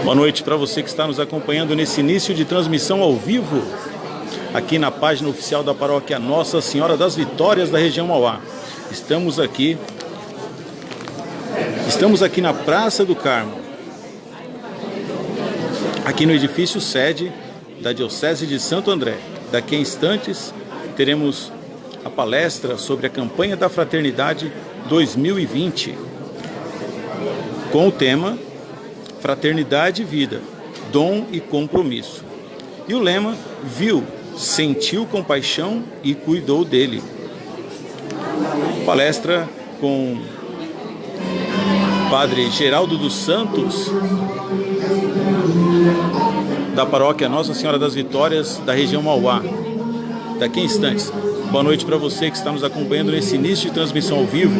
Boa noite para você que está nos acompanhando nesse início de transmissão ao vivo, aqui na página oficial da paróquia Nossa Senhora das Vitórias da região Mauá. Estamos aqui na Praça do Carmo, aqui no edifício sede da Diocese de Santo André. Daqui a instantes teremos a palestra sobre a campanha da Fraternidade 2020, com o tema Fraternidade e Vida, Dom e Compromisso. E o lema: viu, sentiu compaixão e cuidou dele. Palestra com Padre Geraldo dos Santos, da paróquia Nossa Senhora das Vitórias, da região Mauá. Daqui a instantes. Boa noite para você que está nos acompanhando nesse início de transmissão ao vivo.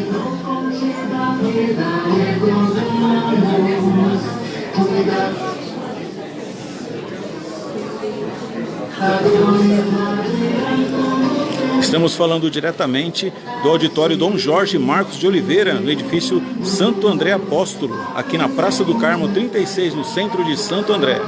Estamos falando diretamente do auditório Dom Jorge Marcos de Oliveira, no edifício Santo André Apóstolo, aqui na Praça do Carmo 36, no centro de Santo André.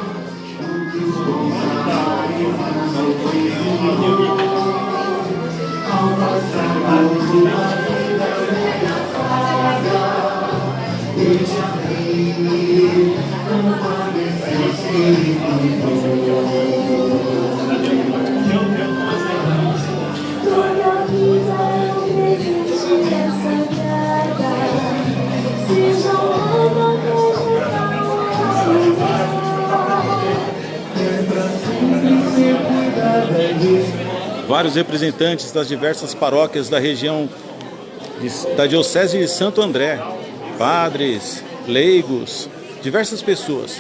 Vários representantes das diversas paróquias da região da Diocese de Santo André, padres, leigos, diversas pessoas,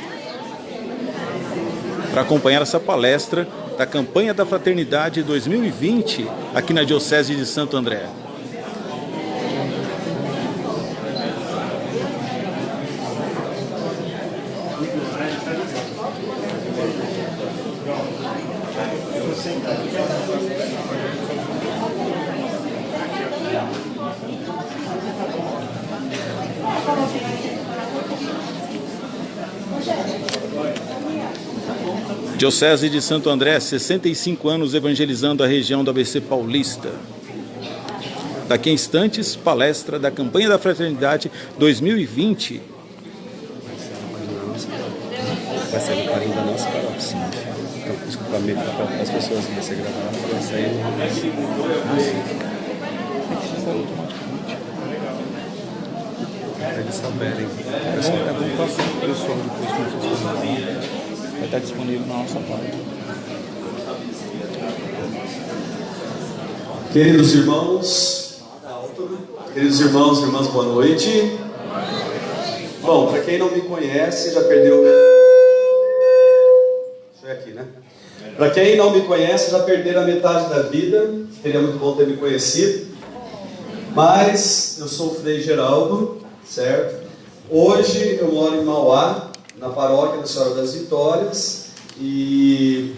para acompanhar essa palestra da campanha da Fraternidade 2020 aqui na Diocese de Santo André. Diocese de Santo André, 65 anos evangelizando a região do ABC Paulista. Daqui a instantes, palestra da campanha da Fraternidade 2020. Vai ser o carinho da nossa paróquia, sim. Então, desculpa me para as pessoas que vai ser gravado, vai sair. Para eles saberem. Pessoal, é bom passar para o pessoal depois. Vai estar disponível na nossa página. Queridos irmãos e irmãs, boa noite. Bom, para quem não me conhece, já perdeu... Deixa eu ir aqui, né? Para quem não me conhece, já perderam a metade da vida. Seria muito bom ter me conhecido. Mas eu sou o Frei Geraldo, certo? Hoje eu moro em Mauá, na paróquia da Senhora das Vitórias, e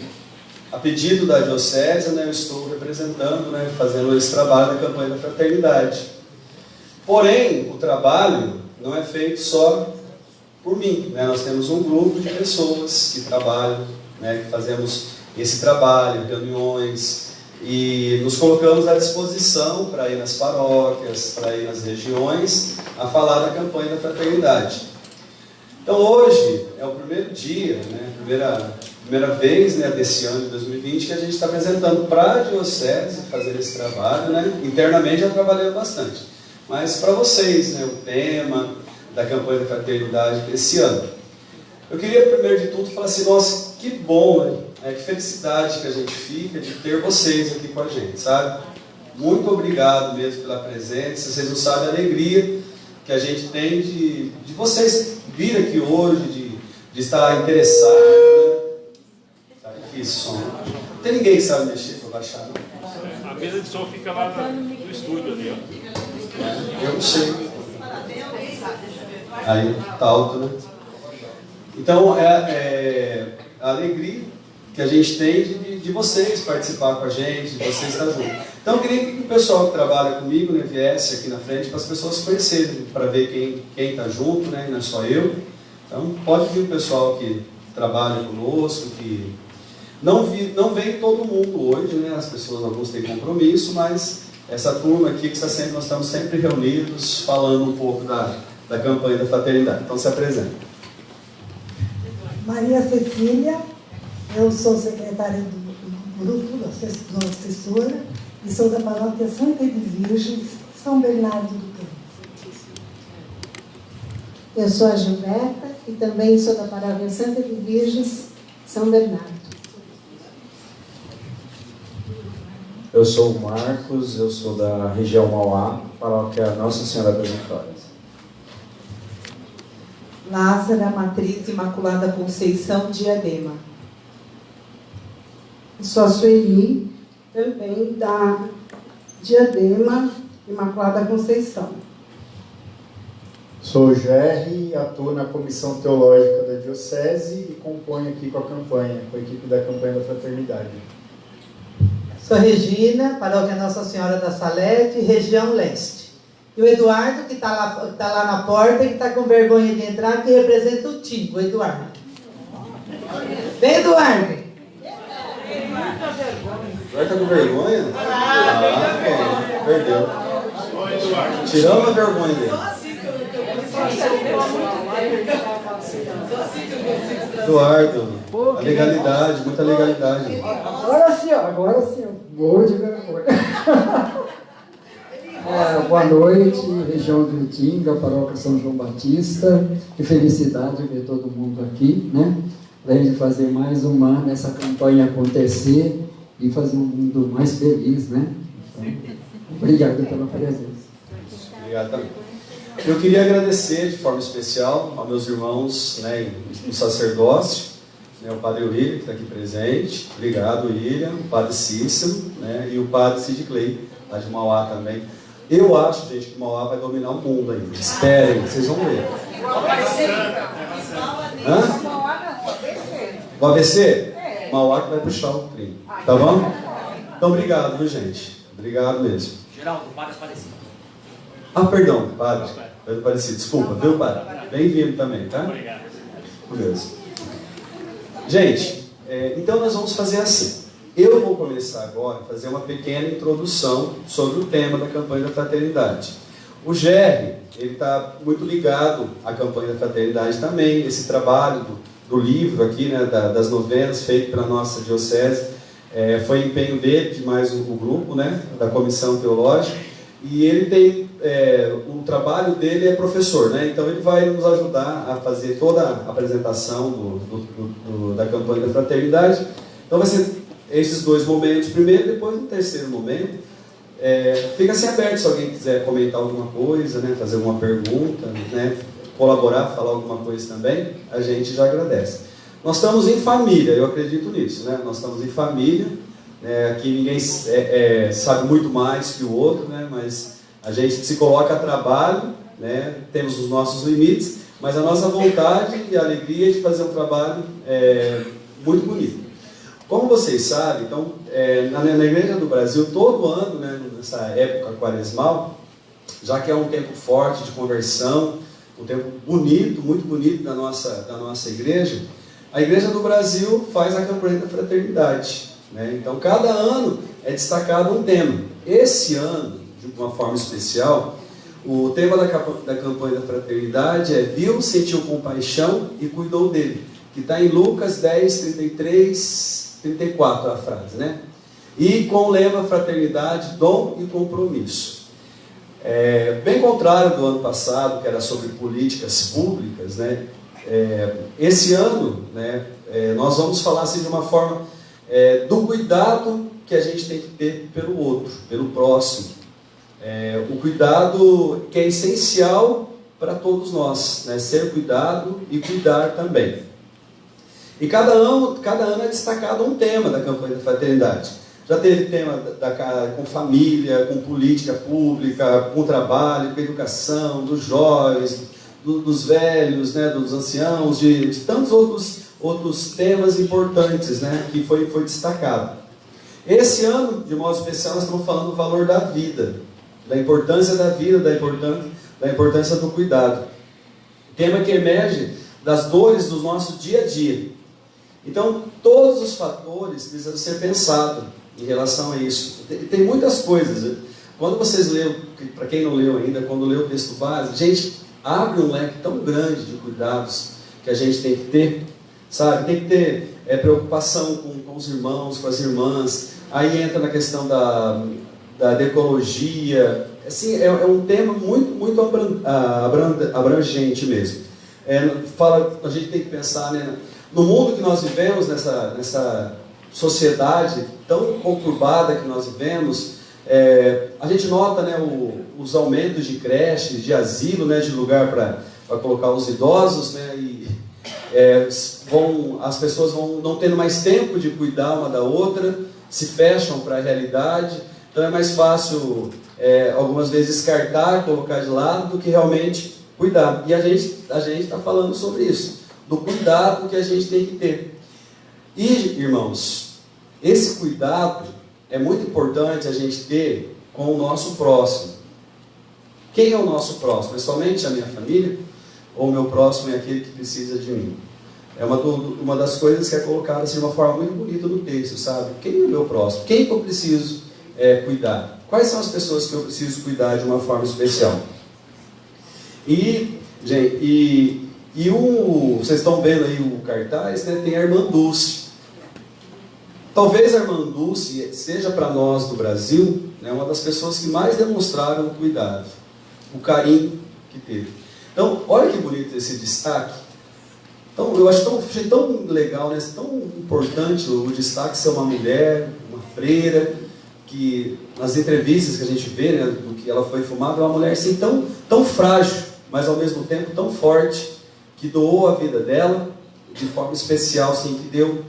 a pedido da Diocese, né, eu estou representando, né, fazendo esse trabalho da campanha da Fraternidade. Porém, o trabalho não é feito só por mim, né? Nós temos um grupo de pessoas que trabalham, né, que fazemos esse trabalho, reuniões, e nos colocamos à disposição para ir nas paróquias, para ir nas regiões, a falar da campanha da Fraternidade. Então hoje é o primeiro dia, né, primeira vez, né, desse ano de 2020 que a gente está apresentando para a Diocese fazer esse trabalho, né? Internamente já trabalhamos bastante, mas para vocês, né, o tema da campanha da Fraternidade desse ano. Eu queria primeiro de tudo falar assim, nossa, que bom, né, que felicidade que a gente fica de ter vocês aqui com a gente, sabe? Muito obrigado mesmo pela presença, vocês não sabem a alegria que a gente tem de vocês vir aqui hoje, de estar interessado, né? Tá difícil o som. Não tem ninguém que sabe mexer para baixar, não? A mesa de som fica lá no estúdio ali, ó. Eu não sei. Aí tá alto, né? Então é a alegria que a gente tem de de vocês participar com a gente, de vocês estar junto. Então eu queria que o pessoal que trabalha comigo, né, viesse aqui na frente para as pessoas se conhecerem, para ver quem está junto, né, não é só eu. Então pode vir o pessoal que trabalha conosco, que não vem todo mundo hoje, né, as pessoas, alguns têm compromisso, mas essa turma aqui que nós estamos sempre reunidos, falando um pouco da campanha da fraternidade. Então se apresenta. Maria Cecília, eu sou secretária do grupo, da assessora, e sou da paróquia Santa Edvíges, São Bernardo do Campo. Eu sou a Gilberta e também sou da paróquia Santa Edvíges, São Bernardo. Eu sou o Marcos, eu sou da região Mauá, paróquia Nossa Senhora das Vitórias. Lázara Matriz Imaculada Conceição, Diadema. Sou a Sueli, também da Diadema, Imaculada Conceição. Sou o Jerry, atuo na Comissão Teológica da Diocese e componho aqui com a equipe da campanha da Fraternidade. Sou Regina, paróquia Nossa Senhora da Salete, região leste. E o Eduardo, que está lá na porta, que está com vergonha de entrar, que representa o Tico, o Eduardo. Vem, Eduardo! Vai estar com vergonha? Perdeu. Tirando a vergonha dele. Eduardo, a legalidade, muita legalidade. Agora sim, morro de vergonha. Boa noite, região do Itinga, paróquia São João Batista. Que felicidade ver todo mundo aqui, né? Para a gente fazer mais um ano essa campanha acontecer e fazer um mundo mais feliz, né? Então, obrigado pela presença. Obrigado também. Eu queria agradecer de forma especial aos meus irmãos, né, no sacerdócio, né, o Padre William, que está aqui presente. Obrigado, William, o Padre Cícero, né, e o Padre Sid Clay, lá de Mauá também. Eu acho, gente, que Mauá vai dominar o mundo ainda. Esperem, vocês vão ver. Hã? O ABC? Mauá que vai puxar o trem. Tá bom? Então, obrigado, viu, gente? Obrigado mesmo. Geraldo, Padre Aparecido. Ah, perdão, Padre. Padre Aparecido. Desculpa, viu, Padre? Bem-vindo também, tá? Obrigado. Beleza. Gente, então nós vamos fazer assim. Eu vou começar agora a fazer uma pequena introdução sobre o tema da campanha da fraternidade. O Jerry, ele está muito ligado à campanha da fraternidade também, esse trabalho do livro aqui, né, das novenas feito pela nossa diocese, foi empenho dele, de mais o grupo, né, da comissão teológica, e ele tem, o trabalho dele é professor, né, então ele vai nos ajudar a fazer toda a apresentação da campanha da fraternidade. Então vai ser esses dois momentos primeiro, depois no terceiro momento. Fica assim aberto se alguém quiser comentar alguma coisa, né, fazer alguma pergunta, né, colaborar, falar alguma coisa também, a gente já agradece. Nós estamos em família, eu acredito nisso, né? Nós estamos em família, aqui ninguém sabe muito mais que o outro, né? Mas a gente se coloca a trabalho, né? Temos os nossos limites, mas a nossa vontade e a alegria de fazer um trabalho muito bonito. Como vocês sabem, então, na Igreja do Brasil, todo ano, né, nessa época quaresmal, já que é um tempo forte de conversão, um tempo bonito, muito bonito da nossa igreja, a Igreja do Brasil faz a campanha da fraternidade, né? Então, cada ano é destacado um tema. Esse ano, de uma forma especial, o tema da campanha da fraternidade é viu, sentiu compaixão e cuidou dele, que está em Lucas 10, 33, 34 a frase, né? E com o lema fraternidade, dom e compromisso. Bem contrário do ano passado, que era sobre políticas públicas, né? Esse ano, né, nós vamos falar assim, de uma forma do cuidado que a gente tem que ter pelo outro, pelo próximo. O cuidado que é essencial para todos nós, né? Ser cuidado e cuidar também. E cada ano é destacado um tema da campanha da fraternidade. Já teve tema com família, com política pública, com trabalho, com educação, dos jovens, dos velhos, né, dos anciãos, de tantos outros temas importantes, né, que foi destacado. Esse ano, de modo especial, nós estamos falando do valor da vida, da importância da vida, da importância do cuidado. Tema que emerge das dores do nosso dia a dia. Então, todos os fatores precisam ser pensados em relação a isso. Tem muitas coisas. Quando vocês leem, para quem não leu ainda, quando lê o texto base, gente, abre um leque tão grande de cuidados que a gente tem que ter, sabe? Tem que ter preocupação com os irmãos, com as irmãs. Aí entra na questão da ecologia. Assim, é um tema muito abrangente mesmo. A gente tem que pensar, né, no mundo que nós vivemos, nessa sociedade tão conturbada que nós vivemos. A gente nota, né, os aumentos de creches, de asilo, né, de lugar para colocar os idosos, né, e as pessoas vão não tendo mais tempo de cuidar uma da outra, se fecham para a realidade. Então é mais fácil algumas vezes descartar, colocar de lado, do que realmente cuidar. E a gente está falando sobre isso, do cuidado que a gente tem que ter. E, irmãos, esse cuidado é muito importante a gente ter com o nosso próximo. Quem é o nosso próximo? É somente a minha família? Ou o meu próximo é aquele que precisa de mim? É uma das coisas que é colocada assim, de uma forma muito bonita no texto, sabe? Quem é o meu próximo? Quem que eu preciso cuidar? Quais são as pessoas que eu preciso cuidar de uma forma especial? E, gente, vocês estão vendo aí o cartaz, né? Tem a irmã Dulce. Talvez a irmã Dulce seja para nós do Brasil, né, uma das pessoas que mais demonstraram o cuidado, o carinho que teve. Então, olha que bonito esse destaque. Então, eu acho tão legal, né, tão importante o destaque ser uma mulher, uma freira, que nas entrevistas que a gente vê, né, do que ela foi filmada, é uma mulher assim, tão frágil, mas ao mesmo tempo tão forte, que doou a vida dela de forma especial, assim, que deu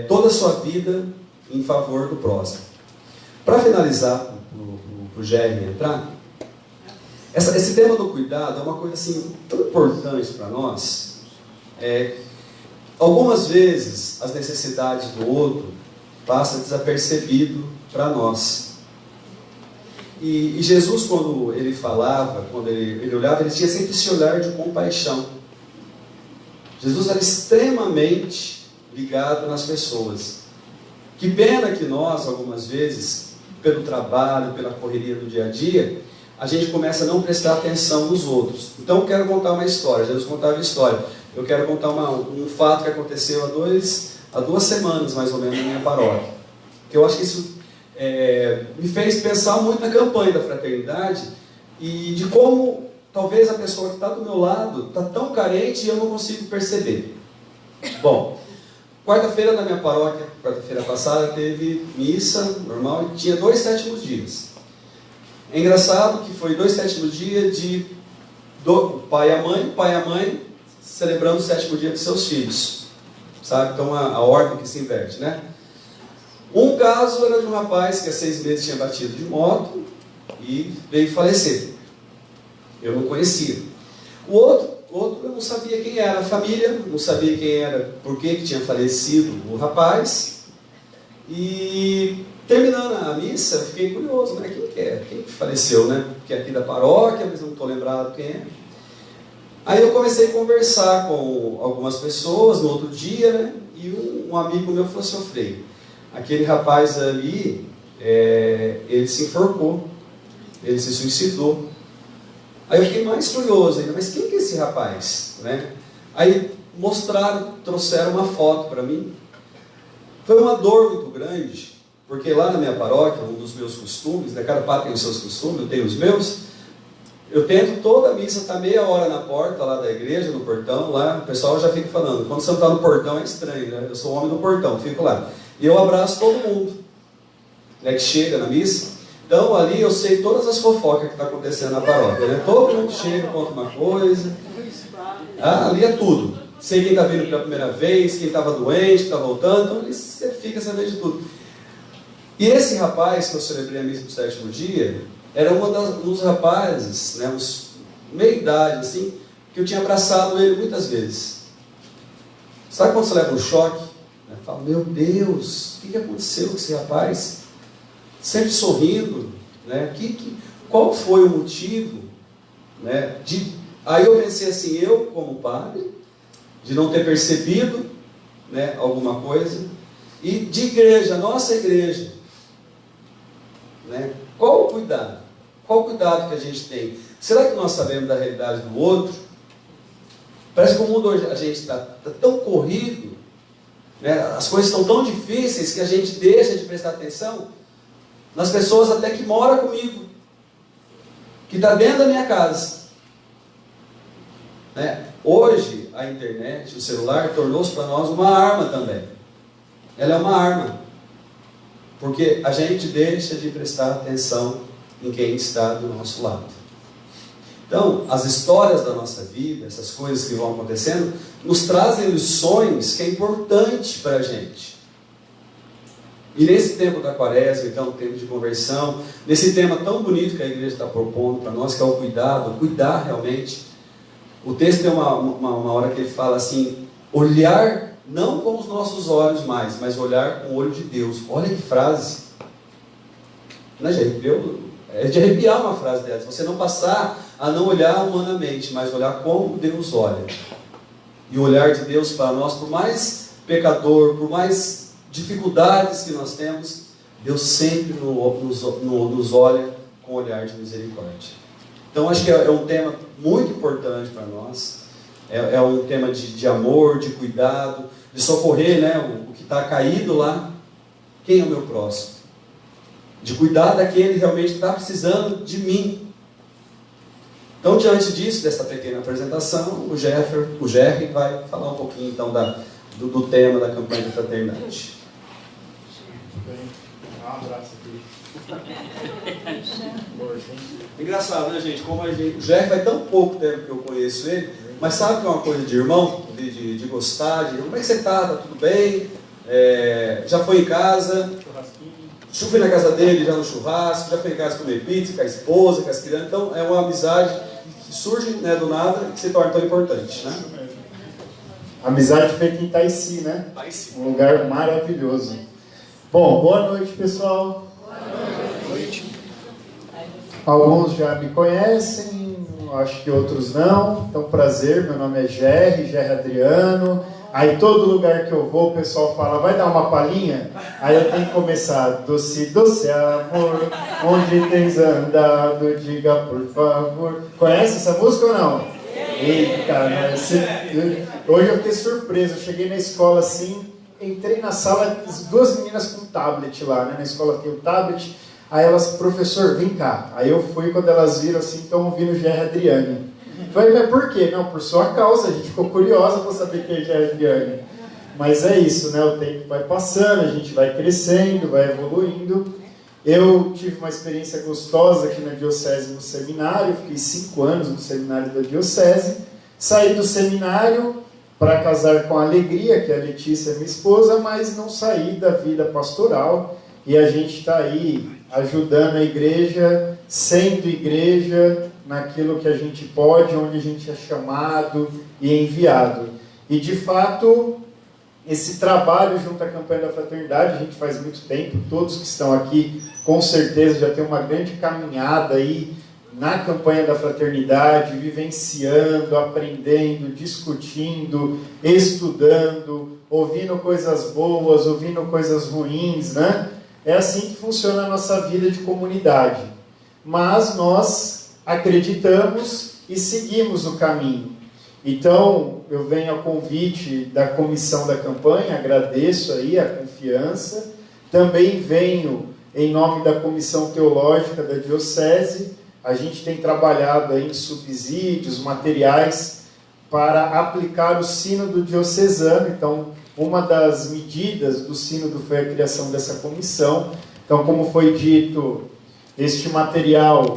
toda a sua vida em favor do próximo. Para finalizar, para o Jerry entrar, esse tema do cuidado é uma coisa assim, tão importante para nós. Algumas vezes as necessidades do outro passam desapercebido para nós. E Jesus, quando ele falava, quando ele olhava, ele tinha sempre esse olhar de compaixão. Jesus era extremamente ligado nas pessoas. Que pena que nós, algumas vezes, pelo trabalho, pela correria do dia a dia, a gente começa a não prestar atenção nos outros. Então eu quero contar uma história. Jesus contava uma história. Eu quero contar um fato que aconteceu há 2 semanas, mais ou menos, na minha paróquia. Que eu acho que isso me fez pensar muito na campanha da fraternidade e de como talvez a pessoa que está do meu lado está tão carente e eu não consigo perceber. Bom, quarta-feira na minha paróquia, quarta-feira passada, teve missa normal e tinha 2 sétimos dias. É engraçado que foi 2 sétimos dias do pai e a mãe celebrando o 7º dia de seus filhos. Sabe? Então a ordem que se inverte, né? Um caso era de um rapaz que há 6 meses tinha batido de moto e veio falecer. Eu não conhecia. O outro eu não sabia quem era a família, não sabia quem era, por que tinha falecido o rapaz. E terminando a missa, fiquei curioso, né? Quem que é? Quem que faleceu, né? Porque é aqui da paróquia, mas não estou lembrado quem é. Aí eu comecei a conversar com algumas pessoas no outro dia, né? E um amigo meu falou assim: Frei, aquele rapaz ali, ele se enforcou, ele se suicidou. Aí eu fiquei mais curioso ainda, mas quem que é esse rapaz? Né? Aí trouxeram uma foto para mim. Foi uma dor muito grande, porque lá na minha paróquia, um dos meus costumes, né, cada padre tem os seus costumes, eu tenho os meus. Eu tento toda a missa estar meia hora na porta lá da igreja, no portão, lá, o pessoal já fica falando, quando você não está no portão é estranho, né? Eu sou o homem do portão, fico lá. E eu abraço todo mundo, né, que chega na missa. Então ali eu sei todas as fofocas que está acontecendo na paróquia, né? Todo mundo chega, conta uma coisa. Ali é tudo. Sei quem está vindo pela primeira vez, quem estava doente, que está voltando, então ali você fica sabendo de tudo. E esse rapaz que eu celebrei a missa no 7º dia, era dos rapazes, né, meia idade, assim, que eu tinha abraçado ele muitas vezes. Sabe quando você leva um choque? Né? Fala, meu Deus, o que aconteceu com esse rapaz? Sempre sorrindo, né? Qual foi o motivo? Né? Aí eu pensei assim, eu como padre, de não ter percebido, né, alguma coisa, e de igreja, nossa igreja, né? Qual o cuidado? Qual o cuidado que a gente tem? Será que nós sabemos da realidade do outro? Parece que o mundo hoje a gente está tão corrido, né? As coisas estão tão difíceis que a gente deixa de prestar atenção nas pessoas até que moram comigo, que está dentro da minha casa. Né? Hoje, a internet, o celular, tornou-se para nós uma arma também. Ela é uma arma. Porque a gente deixa de prestar atenção em quem está do nosso lado. Então, as histórias da nossa vida, essas coisas que vão acontecendo, nos trazem lições que é importante para a gente. E nesse tempo da quaresma, então, tempo de conversão, nesse tema tão bonito que a igreja está propondo para nós, que é o cuidado, cuidar realmente. O texto tem uma hora que ele fala assim, olhar não com os nossos olhos mais, mas olhar com o olho de Deus. Olha que frase. Não é de arrepiar uma frase dessa. Você não passar a não olhar humanamente, mas olhar como Deus olha. E o olhar de Deus para nós, por mais pecador, por mais dificuldades que nós temos, Deus sempre nos olha com olhar de misericórdia. Então acho que é um tema muito importante para nós. É um tema de amor, de cuidado, de socorrer, né, o que está caído lá. Quem é o meu próximo? De cuidar daquele que realmente está precisando de mim. Então, diante disso, dessa pequena apresentação, o Jerry vai falar um pouquinho então do tema da campanha da fraternidade. Um abraço aqui. Engraçado, né, gente? Como o Jerry faz tão pouco tempo que eu conheço ele, mas sabe que é uma coisa de irmão? De gostar, como é que você está? Tá tudo bem? Já foi em casa? Fui na casa dele já no churrasco, já foi em casa comer pizza com a esposa, com as crianças. Então é uma amizade que surge, né, do nada e que se torna tão importante, né? Amizade feita em Itaici, né? Um lugar maravilhoso. Bom, boa noite, pessoal. Boa noite. Alguns já me conhecem, acho que outros não. Então, prazer, meu nome é Jerry Adriano. Aí todo lugar que eu vou, o pessoal fala, vai dar uma palhinha? Aí eu tenho que começar, doce, doce amor, onde tens andado, diga por favor. Conhece essa música ou não? Eita, hoje eu fiquei surpreso, eu cheguei na escola assim, entrei na sala, as duas meninas com tablet lá, né? Na escola tem o tablet, aí elas, professor, vem cá. Aí eu fui, quando elas viram assim, estão ouvindo o Jerry Adriano. Falei, mas por quê? Não, por sua causa, a gente ficou curiosa para saber quem é Jerry Adriano. Mas é isso, né? O tempo vai passando, a gente vai crescendo, vai evoluindo. Eu tive uma experiência gostosa aqui na Diocese no seminário, fiquei 5 anos no seminário da Diocese. Saí do seminário para casar com a Alegria, que é a Letícia, minha esposa, mas não saí da vida pastoral. E a gente está aí ajudando a igreja, sendo igreja, naquilo que a gente pode, onde a gente é chamado e enviado. E de fato, esse trabalho junto à campanha da fraternidade, a gente faz muito tempo, todos que estão aqui com certeza já tem uma grande caminhada aí na campanha da fraternidade, vivenciando, aprendendo, discutindo, estudando, ouvindo coisas boas, ouvindo coisas ruins, né? É assim que funciona a nossa vida de comunidade. Mas nós acreditamos e seguimos o caminho. Então, eu venho a convite da comissão da campanha, agradeço aí a confiança. Também venho em nome da comissão teológica da Diocese. A gente tem trabalhado aí em subsídios, materiais, para aplicar o sínodo diocesano. Então, uma das medidas do sínodo foi a criação dessa comissão. Então, como foi dito, este material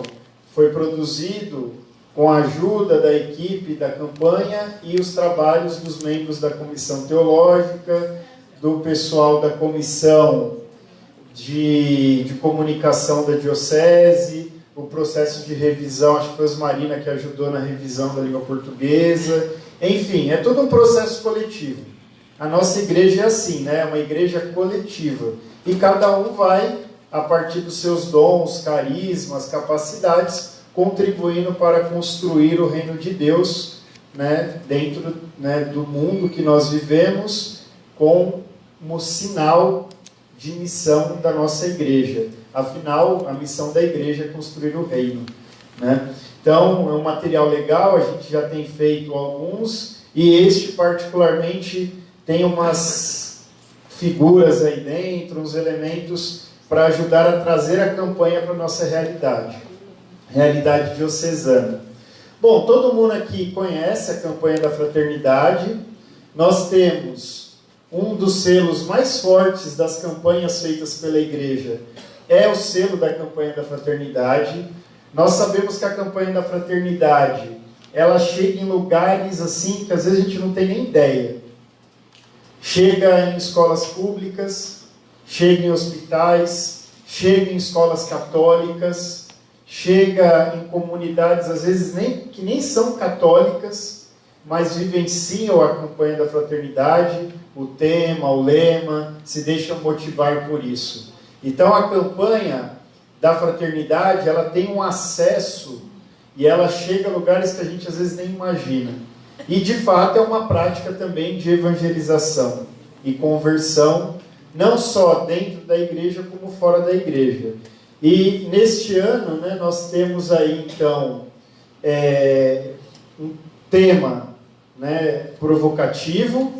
foi produzido com a ajuda da equipe da campanha e os trabalhos dos membros da comissão teológica, do pessoal da comissão de comunicação da Diocese, o processo de revisão, acho que foi a Marina que ajudou na revisão da língua portuguesa. Enfim, é todo um processo coletivo. a nossa igreja é assim, né? É uma igreja coletiva. E cada um vai, a partir dos seus dons, carismas, capacidades, contribuindo para construir o reino de Deus, né? Dentro, né, do mundo que nós vivemos, como sinal de missão da nossa igreja. Afinal, a missão da igreja é construir o reino, né? Então, é um material legal, a gente já tem feito alguns, e este particularmente tem umas figuras aí dentro, uns elementos para ajudar a trazer a campanha para a nossa realidade diocesana. Bom, todo mundo aqui conhece a campanha da fraternidade. Nós temos um dos selos mais fortes das campanhas feitas pela igreja, é o selo da campanha da fraternidade. Nós sabemos que a campanha da fraternidade, ela chega em lugares assim que às vezes a gente não tem nem ideia. Chega em escolas públicas, chega em hospitais, chega em escolas católicas, chega em comunidades às vezes que nem são católicas, mas vivenciam a campanha da fraternidade, o tema, o lema, se deixam motivar por isso. Então a campanha da fraternidade, ela tem um acesso e ela chega a lugares que a gente às vezes nem imagina. E de fato é uma prática também de evangelização e conversão, não só dentro da igreja como fora da igreja. E neste ano, né, nós temos aí então um tema, né, provocativo,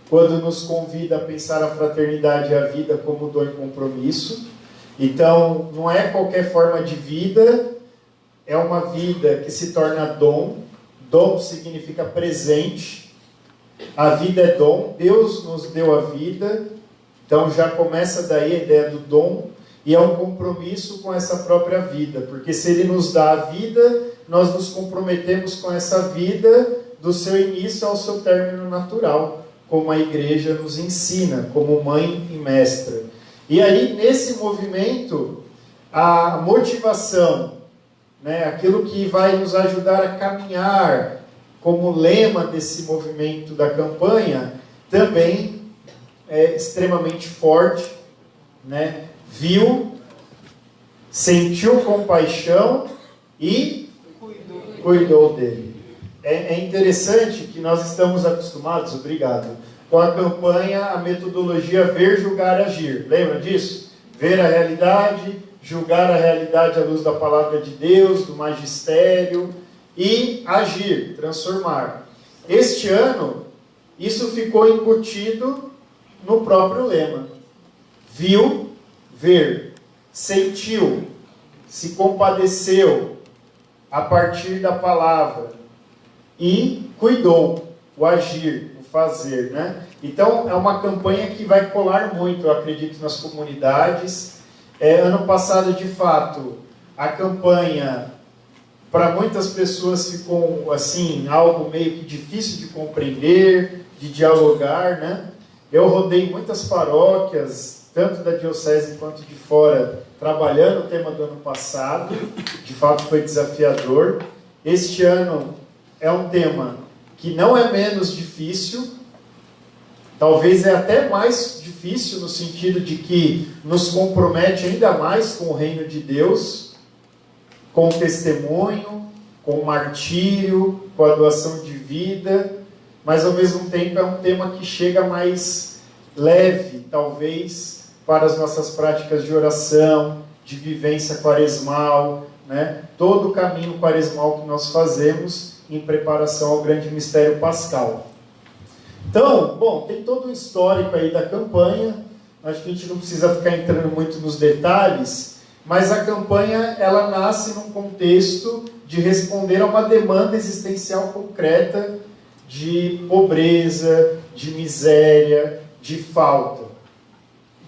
quando nos convida a pensar a fraternidade e a vida como dom e compromisso. Então, não é qualquer forma de vida, é uma vida que se torna dom. Dom significa presente. A vida é dom, Deus nos deu a vida. Então, já começa daí a ideia do dom. E é um compromisso com essa própria vida. Porque se Ele nos dá a vida, nós nos comprometemos com essa vida do seu início ao seu término natural, como a igreja nos ensina, como mãe e mestra. E aí, nesse movimento, a motivação, né, aquilo que vai nos ajudar a caminhar como lema desse movimento da campanha, também é extremamente forte, né? Viu, sentiu compaixão e cuidou dele. É interessante que nós estamos acostumados, obrigado, com a campanha, a metodologia ver, julgar, agir. Lembra disso? Ver a realidade, julgar a realidade à luz da palavra de Deus, do magistério, e agir, transformar. Este ano, isso ficou incutido no próprio lema. Viu, ver, sentiu, se compadeceu a partir da palavra e cuidou, o agir, o fazer, né? Então, é uma campanha que vai colar muito, eu acredito, nas comunidades. Ano passado, de fato, a campanha, para muitas pessoas, ficou, assim, algo meio que difícil de compreender, de dialogar, né? Eu rodei muitas paróquias, tanto da diocese quanto de fora, trabalhando o tema do ano passado. De fato, foi desafiador. Este ano é um tema que não é menos difícil, talvez é até mais difícil no sentido de que nos compromete ainda mais com o reino de Deus, com o testemunho, com o martírio, com a doação de vida, mas ao mesmo tempo é um tema que chega mais leve, talvez, para as nossas práticas de oração, de vivência quaresmal, né? Todo o caminho quaresmal que nós fazemos em preparação ao grande mistério pascal. Então, bom, tem todo um histórico aí da campanha, acho que a gente não precisa ficar entrando muito nos detalhes, mas a campanha, ela nasce num contexto de responder a uma demanda existencial concreta de pobreza, de miséria, de falta,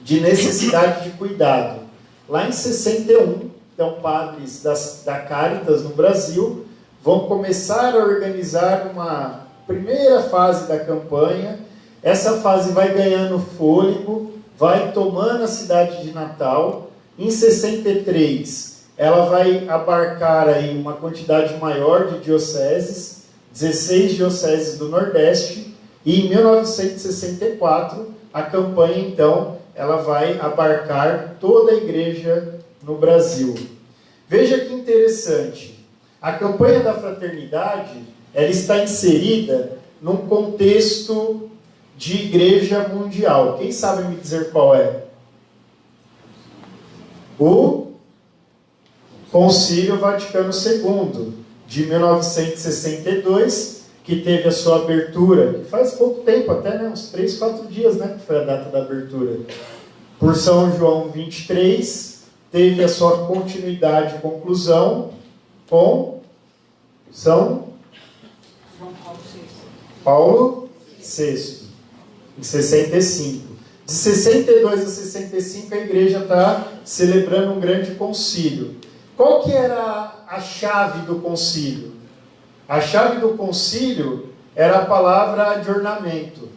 de necessidade de cuidado. Lá em 61, então, padres da Caritas no Brasil vão começar a organizar uma primeira fase da campanha. Essa fase vai ganhando fôlego, vai tomando a cidade de Natal. Em 63, ela vai abarcar aí uma quantidade maior de dioceses, 16 dioceses do Nordeste, E em 1964, a campanha, então, ela vai abarcar toda a igreja no Brasil. Veja que interessante. A campanha da fraternidade, ela está inserida num contexto de igreja mundial. Quem sabe me dizer qual é? O Concílio Vaticano II, de 1962, que teve a sua abertura, que faz pouco tempo até, né? Uns 3, 4 dias, né? Que foi a data da abertura. Por São João 23, teve a sua continuidade e conclusão com São Paulo VI, em 65. De 62 a 65, a igreja está celebrando um grande concílio. Qual que era a chave do concílio? A chave do concílio era a palavra adornamento.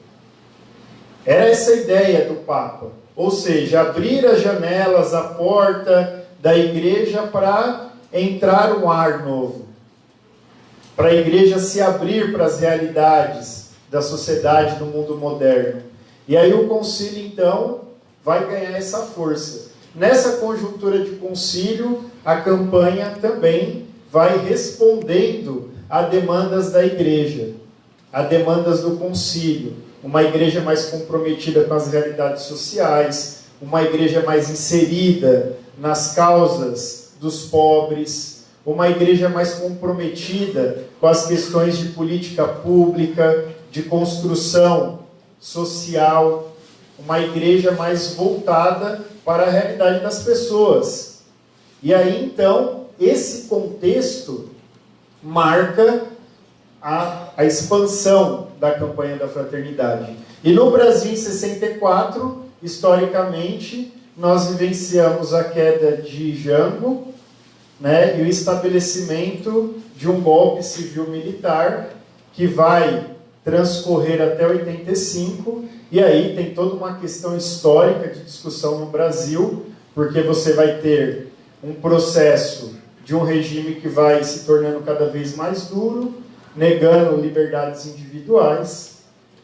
Era essa a ideia do Papa. Ou seja, abrir as janelas, a porta da igreja para entrar um ar novo. Para a igreja se abrir para as realidades da sociedade, do mundo moderno. E aí o concílio, então, vai ganhar essa força. Nessa conjuntura de concílio, a campanha também vai respondendo a demandas da igreja, a demandas do concílio. Uma igreja mais comprometida com as realidades sociais, uma igreja mais inserida nas causas dos pobres, uma igreja mais comprometida com as questões de política pública, de construção social, uma igreja mais voltada para a realidade das pessoas. E aí, então, esse contexto marca a expansão da campanha da fraternidade. E no Brasil, em 64, historicamente, nós vivenciamos a queda de Jango, né, e o estabelecimento de um golpe civil-militar que vai transcorrer até 85, e aí tem toda uma questão histórica de discussão no Brasil, porque você vai ter um processo de um regime que vai se tornando cada vez mais duro, negando liberdades individuais,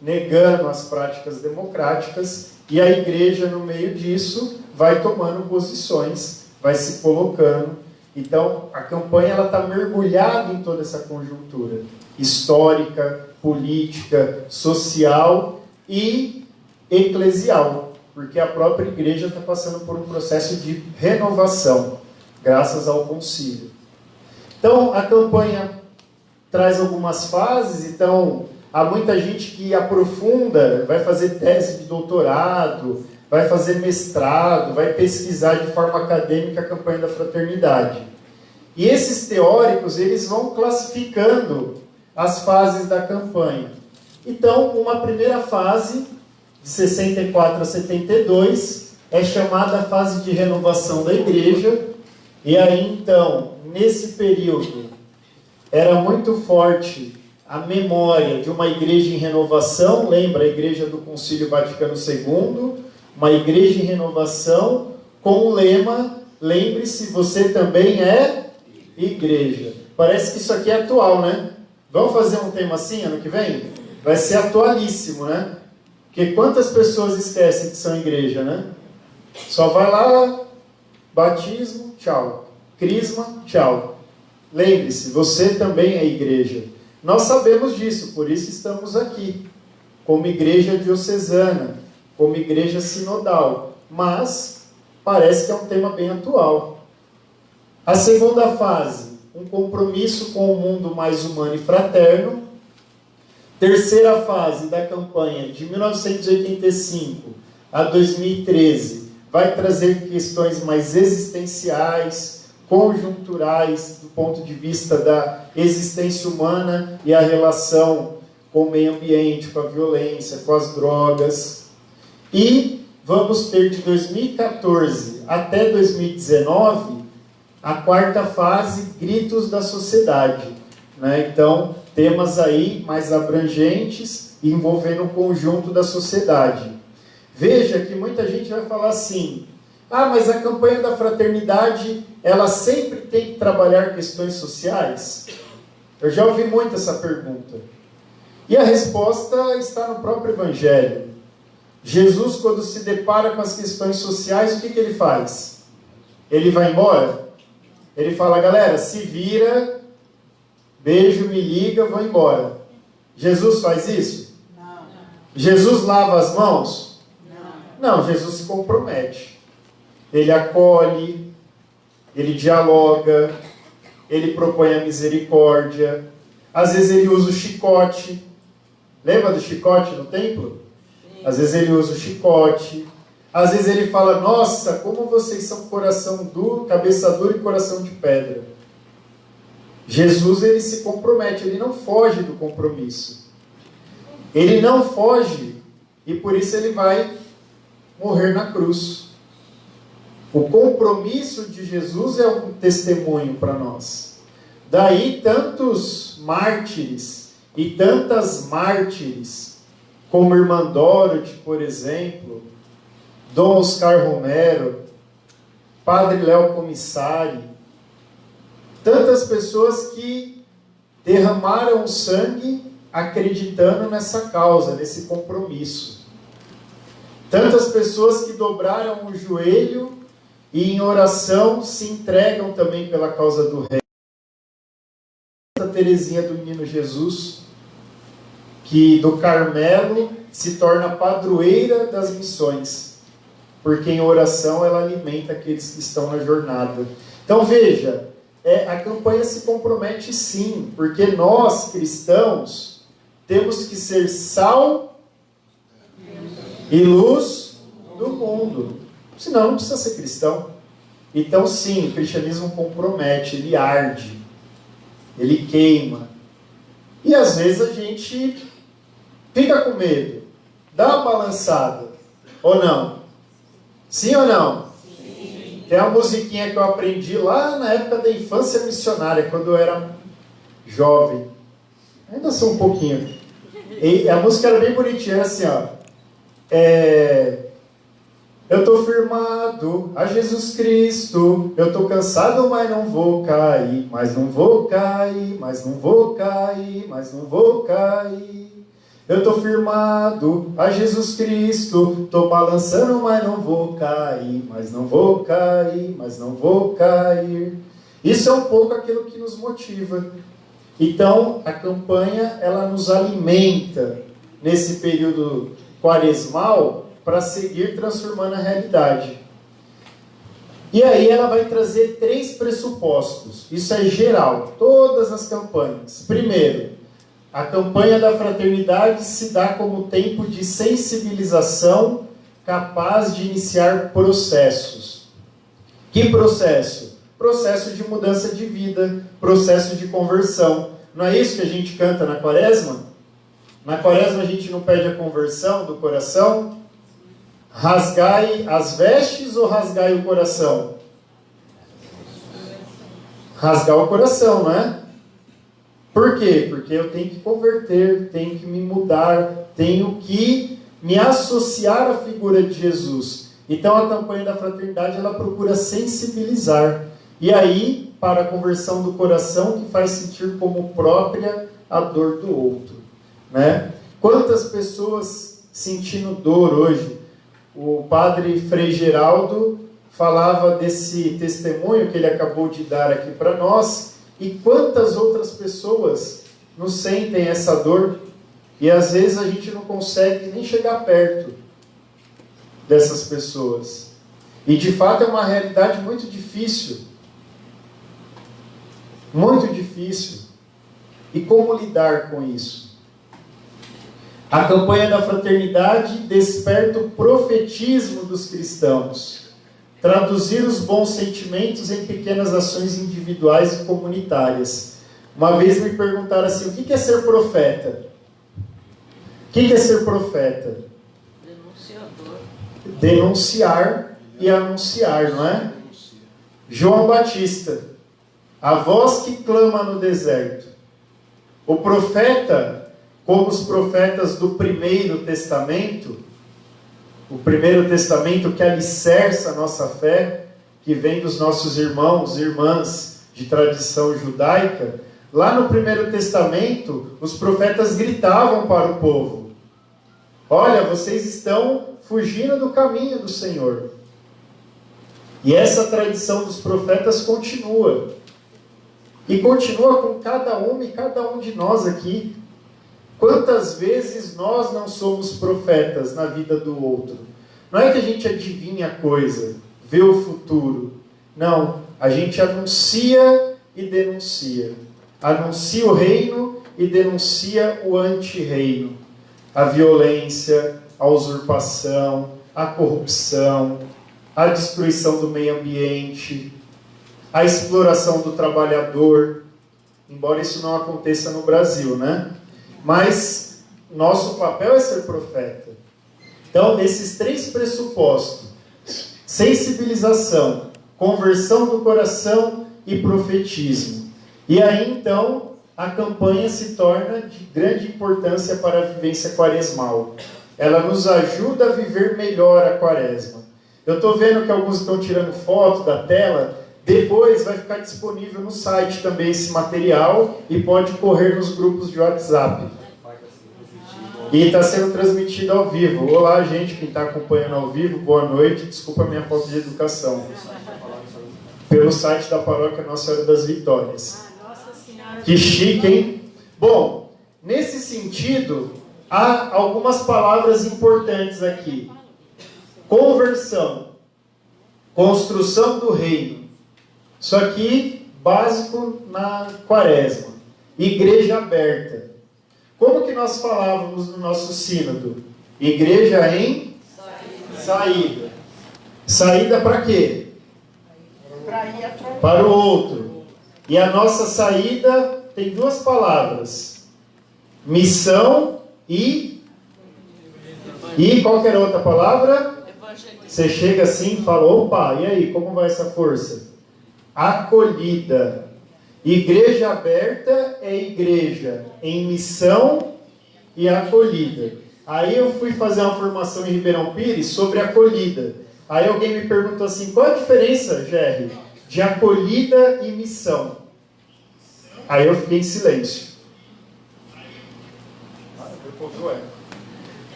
negando as práticas democráticas, e a igreja, no meio disso, vai tomando posições, vai se colocando. Então, a campanha está mergulhada em toda essa conjuntura histórica, política, social e eclesial, porque a própria igreja está passando por um processo de renovação, graças ao concílio. Então, a campanha traz algumas fases. Então, há muita gente que aprofunda, vai fazer tese de doutorado, vai fazer mestrado, vai pesquisar de forma acadêmica a campanha da fraternidade. E esses teóricos, eles vão classificando as fases da campanha. Então, uma primeira fase, de 64 a 72, é chamada fase de renovação da igreja. E aí, então, nesse período, era muito forte a memória de uma igreja em renovação. Lembra a igreja do Concílio Vaticano II? Uma igreja em renovação com o lema: lembre-se, você também é igreja. Parece que isso aqui é atual, né? Vamos fazer um tema assim ano que vem? Vai ser atualíssimo, né? Porque quantas pessoas esquecem que são igreja, né? Só vai lá, batismo, tchau. Crisma, tchau. Lembre-se, você também é igreja. Nós sabemos disso, por isso estamos aqui, como igreja diocesana, como igreja sinodal. Mas parece que é um tema bem atual. A segunda fase, um compromisso com o mundo mais humano e fraterno. Terceira fase da campanha, de 1985 a 2013, vai trazer questões mais existenciais, conjunturais, do ponto de vista da existência humana e a relação com o meio ambiente, com a violência, com as drogas. E vamos ter de 2014 até 2019 a quarta fase, Gritos da Sociedade, né? Então, temas aí mais abrangentes, envolvendo o conjunto da sociedade. Veja que muita gente vai falar assim: ah, mas a campanha da fraternidade, ela sempre tem que trabalhar questões sociais? Eu já ouvi muito essa pergunta. E a resposta está no próprio Evangelho. Jesus, quando se depara com as questões sociais, o que ele faz? Ele vai embora? Ele fala, galera, se vira, beijo, me liga, vou embora. Jesus faz isso? Não. Jesus lava as mãos? Não, Jesus se compromete. Ele acolhe, ele dialoga, ele propõe a misericórdia. Às vezes ele usa o chicote. Lembra do chicote no templo? Às vezes ele usa o chicote. Às vezes ele fala, nossa, como vocês são coração duro, cabeça dura e coração de pedra. Jesus, ele se compromete, ele não foge do compromisso. Ele não foge e por isso ele vai morrer na cruz. O compromisso de Jesus é um testemunho para nós. Daí tantos mártires e tantas mártires, como Irmã Dorothy, por exemplo, Dom Oscar Romero, Padre Léo Comissari, tantas pessoas que derramaram sangue acreditando nessa causa, nesse compromisso. Tantas pessoas que dobraram o joelho e em oração se entregam também pela causa do Reino. Santa Teresinha do Menino Jesus, que do Carmelo se torna padroeira das missões, porque em oração ela alimenta aqueles que estão na jornada. Então veja, a campanha se compromete sim, porque nós cristãos temos que ser sal e luz do mundo, senão não precisa ser cristão. Então sim, o cristianismo compromete, ele arde, ele queima, e às vezes a gente fica com medo, dá uma balançada, ou não? Sim ou não? Sim. Tem uma musiquinha que eu aprendi lá na época da infância missionária, quando eu era jovem. Ainda sou um pouquinho. E a música era bem bonitinha, era assim, ó. Eu estou firmado a Jesus Cristo, eu estou cansado, mas não vou cair, mas não vou cair, mas não vou cair, mas não vou cair. Eu estou firmado a Jesus Cristo, estou balançando, mas não vou cair, mas não vou cair, mas não vou cair. Isso é um pouco aquilo que nos motiva. Então, a campanha, ela nos alimenta nesse período quaresmal para seguir transformando a realidade. E aí ela vai trazer 3 pressupostos. Isso é geral, todas as campanhas. Primeiro, a campanha da fraternidade se dá como tempo de sensibilização capaz de iniciar processos. Que processo? Processo de mudança de vida, processo de conversão. Não é isso que a gente canta na Quaresma? Na Quaresma a gente não pede a conversão do coração? Rasgai as vestes ou rasgai o coração? Rasgar o coração, não é? Por quê? Porque eu tenho que converter, tenho que me mudar, tenho que me associar à figura de Jesus. Então a campanha da fraternidade, ela procura sensibilizar. E aí, para a conversão do coração, que faz sentir como própria a dor do outro. Né? Quantas pessoas sentindo dor hoje? O padre Frei Geraldo falava desse testemunho que ele acabou de dar aqui para nós, e quantas outras pessoas nos sentem essa dor, e às vezes a gente não consegue nem chegar perto dessas pessoas. E de fato é uma realidade muito difícil. Muito difícil. E como lidar com isso? A campanha da fraternidade desperta o profetismo dos cristãos. Traduzir os bons sentimentos em pequenas ações individuais e comunitárias. Uma vez me perguntaram assim, o que é ser profeta? O que é ser profeta? Denunciador. Denunciar e anunciar, não é? João Batista, a voz que clama no deserto. O profeta, como os profetas do Primeiro Testamento, o Primeiro Testamento que alicerça a nossa fé, que vem dos nossos irmãos e irmãs de tradição judaica, Lá no Primeiro Testamento, os profetas gritavam para o povo: olha, vocês estão fugindo do caminho do Senhor. E essa tradição dos profetas continua. E continua com cada uma e cada um de nós aqui. Quantas vezes nós não somos profetas na vida do outro? Não é que a gente adivinha a coisa, vê o futuro. Não, a gente anuncia e denuncia. Anuncia o reino e denuncia o anti-reino. A violência, a usurpação, a corrupção, a destruição do meio ambiente, a exploração do trabalhador, embora isso não aconteça no Brasil, né? Mas nosso papel é ser profeta. Então, nesses 3 pressupostos, sensibilização, conversão do coração e profetismo. E aí, então, a campanha se torna de grande importância para a vivência quaresmal. Ela nos ajuda a viver melhor a quaresma. Eu estou vendo que alguns estão tirando foto da tela. Depois vai ficar disponível no site também esse material e pode correr nos grupos de WhatsApp. E está sendo transmitido ao vivo. Olá, gente, quem está acompanhando ao vivo, boa noite. Desculpa a minha falta de educação. Pelo site da paróquia Nossa Senhora das Vitórias. Que chique, hein? Bom, nesse sentido, há algumas palavras importantes aqui. Conversão, construção do reino. Isso aqui, básico na quaresma. Igreja aberta. Como que nós falávamos no nosso sínodo? Igreja em saída. Saída para quê? Para o outro. E a nossa saída tem 2 palavras. Missão e qualquer outra palavra? Você chega assim e fala, opa, e aí, como vai essa força? Acolhida. Igreja aberta é igreja em missão e acolhida. Aí eu fui fazer uma formação em Ribeirão Pires sobre acolhida. Aí alguém me perguntou assim, qual a diferença, Jerry, de acolhida e missão? Aí eu fiquei em silêncio.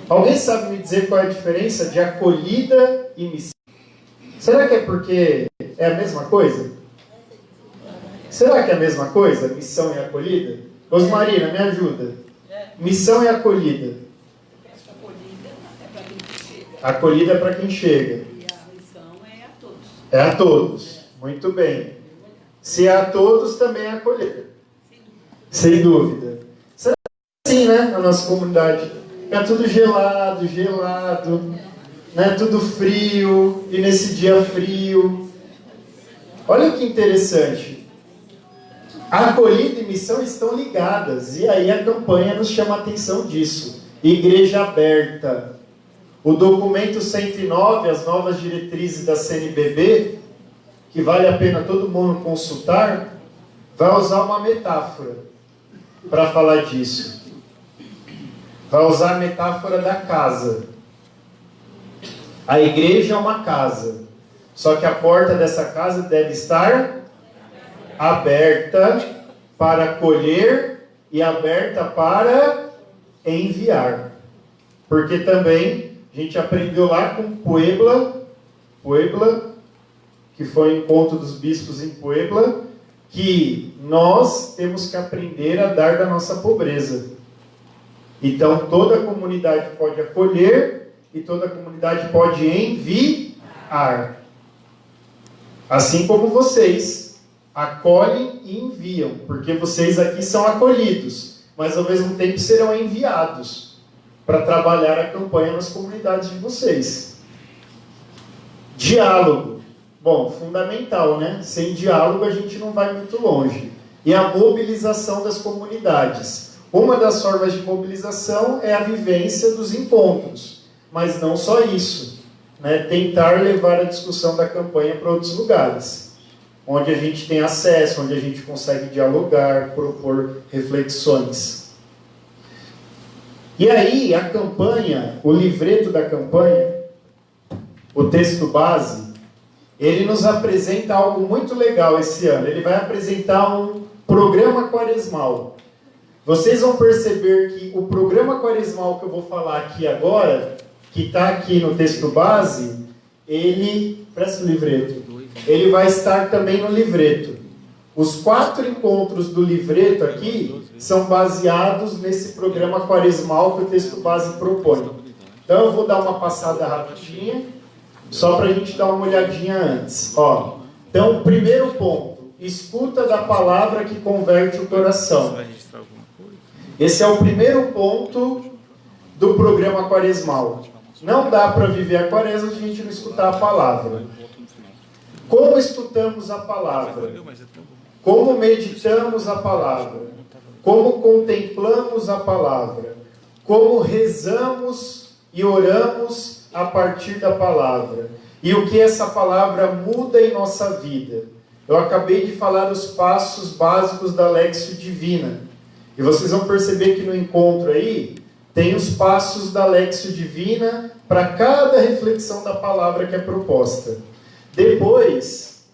Alguém sabe me dizer qual é a diferença de acolhida e missão? Será que é porque é a mesma coisa? Será que é a mesma coisa? Missão e acolhida? Osmarina, me ajuda. Missão e acolhida. Acolhida é para quem chega. E a missão é a todos. É a todos. Muito bem. Se é a todos, também é acolher. Sem dúvida. Será que é assim, né? Na nossa comunidade. É tudo gelado, né? Tudo frio. E nesse dia frio. Olha que interessante. Acolhida e missão estão ligadas. E aí a campanha nos chama a atenção disso. Igreja aberta. O documento 109, as novas diretrizes da CNBB, que vale a pena todo mundo consultar, vai usar uma metáfora para falar disso. Vai usar a metáfora da casa. A igreja é uma casa. Só que a porta dessa casa deve estar aberta para acolher e aberta para enviar. Porque também a gente aprendeu lá com Puebla, que foi o encontro dos bispos em Puebla, que nós temos que aprender a dar da nossa pobreza. Então toda a comunidade pode acolher e toda a comunidade pode enviar. Assim como vocês acolhem e enviam, porque vocês aqui são acolhidos, mas ao mesmo tempo serão enviados para trabalhar a campanha nas comunidades de vocês. Diálogo. Bom, fundamental, né? Sem diálogo a gente não vai muito longe. E a mobilização das comunidades. Uma das formas de mobilização é a vivência dos encontros. Mas não só isso. Né? Tentar levar a discussão da campanha para outros lugares. Onde a gente tem acesso, onde a gente consegue dialogar, propor reflexões. E aí, a campanha, o livreto da campanha, o texto base, ele nos apresenta algo muito legal esse ano. Ele vai apresentar Programa quaresmal. Vocês vão perceber que o programa quaresmal que eu vou falar aqui agora, que está aqui no texto base, ele, presta o livreto, ele vai estar também no livreto. Os 4 encontros do livreto aqui são baseados nesse programa quaresmal que o texto base propõe. Então eu vou dar uma passada rapidinha, só para a gente dar uma olhadinha antes. Ó, então, primeiro ponto, escuta da palavra que converte o coração. Esse é o primeiro ponto do programa quaresmal. Não dá para viver a quaresma se a gente não escutar a palavra. Como escutamos a palavra? Como meditamos a palavra? Como contemplamos a palavra? Como rezamos e oramos a partir da palavra? E o que essa palavra muda em nossa vida? Eu acabei de falar os passos básicos da Lexio Divina. E vocês vão perceber que no encontro aí, tem os passos da Lexio Divina para cada reflexão da palavra que é proposta. Depois,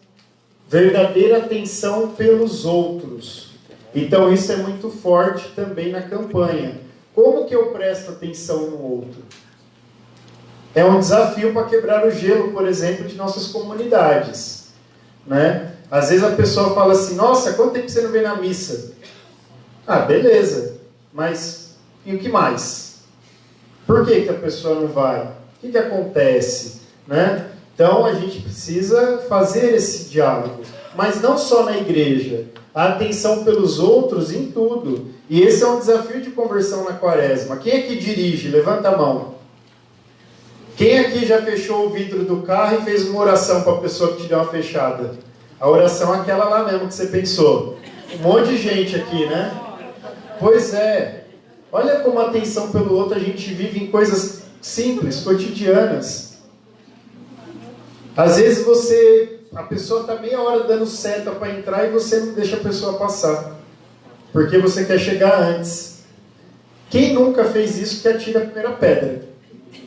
verdadeira atenção pelos outros. Então isso é muito forte também na campanha. Como que eu presto atenção no outro? É um desafio para quebrar o gelo, por exemplo, de nossas comunidades. Né? Às vezes a pessoa fala assim, nossa, quanto tempo você não vem na missa? Ah, beleza, mas e o que mais? Por que a pessoa não vai? O que acontece? Né? Então a gente precisa fazer esse diálogo, mas não só na igreja, a atenção pelos outros em tudo. E esse é um desafio de conversão na quaresma. Quem aqui dirige? Levanta a mão. Quem aqui já fechou o vidro do carro e fez uma oração para a pessoa que te deu uma fechada? A oração é aquela lá mesmo que você pensou. Um monte de gente aqui, né? Pois é. Olha como a atenção pelo outro a gente vive em coisas simples, cotidianas. Às vezes a pessoa está meia hora dando seta para entrar e você não deixa a pessoa passar. Porque você quer chegar antes. Quem nunca fez isso que atira a primeira pedra?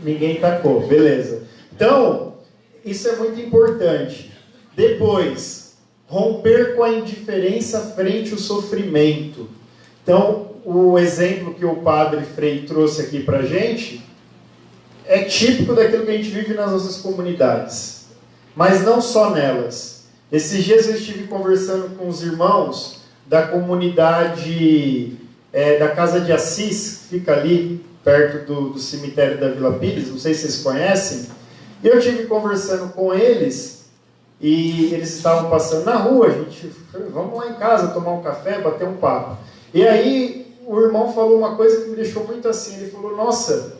Ninguém tacou, beleza. Então, isso é muito importante. Depois, romper com a indiferença frente ao sofrimento. Então, o exemplo que o padre Frei trouxe aqui para a gente é típico daquilo que a gente vive nas nossas comunidades. Mas não só nelas. Esses dias eu estive conversando com os irmãos da comunidade da Casa de Assis, que fica ali perto do cemitério da Vila Pires, não sei se vocês conhecem. E eu estive conversando com eles e eles estavam passando na rua, a gente falou, vamos lá em casa tomar um café, bater um papo. E aí o irmão falou uma coisa que me deixou muito assim, ele falou, nossa,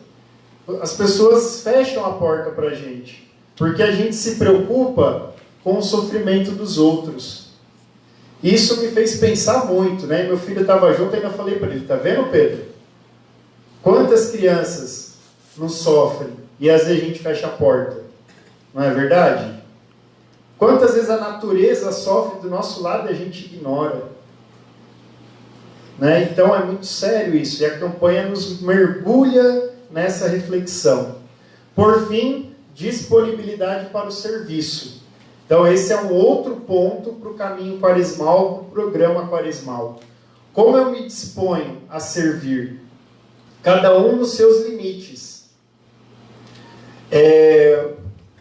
as pessoas fecham a porta para a gente, porque a gente se preocupa com o sofrimento dos outros. Isso me fez pensar muito, né? Meu filho estava junto e ainda falei para ele, tá vendo, Pedro? Quantas crianças não sofrem e às vezes a gente fecha a porta? Não é verdade? Quantas vezes a natureza sofre do nosso lado e a gente ignora? Né? Então é muito sério isso, e a campanha nos mergulha nessa reflexão. Por fim, disponibilidade para o serviço. Então esse é um outro ponto para o caminho quaresmal, para o programa quaresmal. Como eu me disponho a servir? Cada um nos seus limites.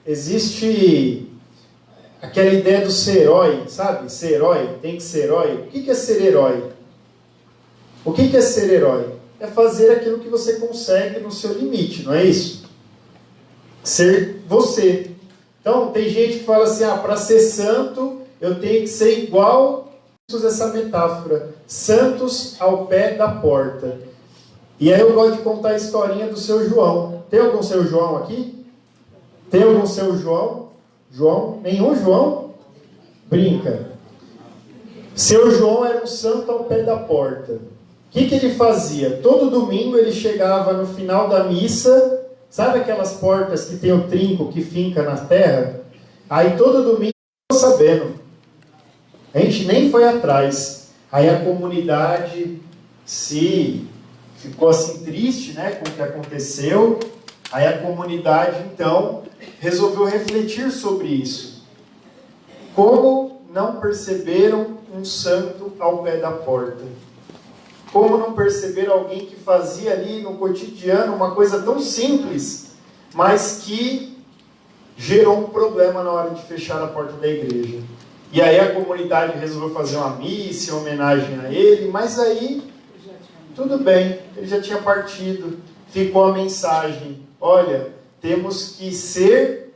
Existe aquela ideia do ser herói, sabe? Ser herói, tem que ser herói. O que é ser herói? O que é ser herói? É fazer aquilo que você consegue no seu limite, não é isso? Ser você. Então, tem gente que fala assim, para ser santo, eu tenho que ser igual, usa essa metáfora, santos ao pé da porta. E aí eu gosto de contar a historinha do seu João. Tem algum seu João aqui? Tem algum seu João? João? Nenhum João? Brinca. Seu João era um santo ao pé da porta. O que ele fazia? Todo domingo ele chegava no final da missa, sabe aquelas portas que tem o trinco que finca na terra? Aí todo domingo, eu estou sabendo, a gente nem foi atrás. Aí a comunidade ficou assim triste, né, com o que aconteceu. Aí a comunidade então resolveu refletir sobre isso. Como não perceberam um santo ao pé da porta. Como não perceber alguém que fazia ali no cotidiano uma coisa tão simples, mas que gerou um problema na hora de fechar a porta da igreja. E aí a comunidade resolveu fazer uma missa em homenagem a ele, mas aí, tudo bem, ele já tinha partido. Ficou a mensagem: olha, temos que ser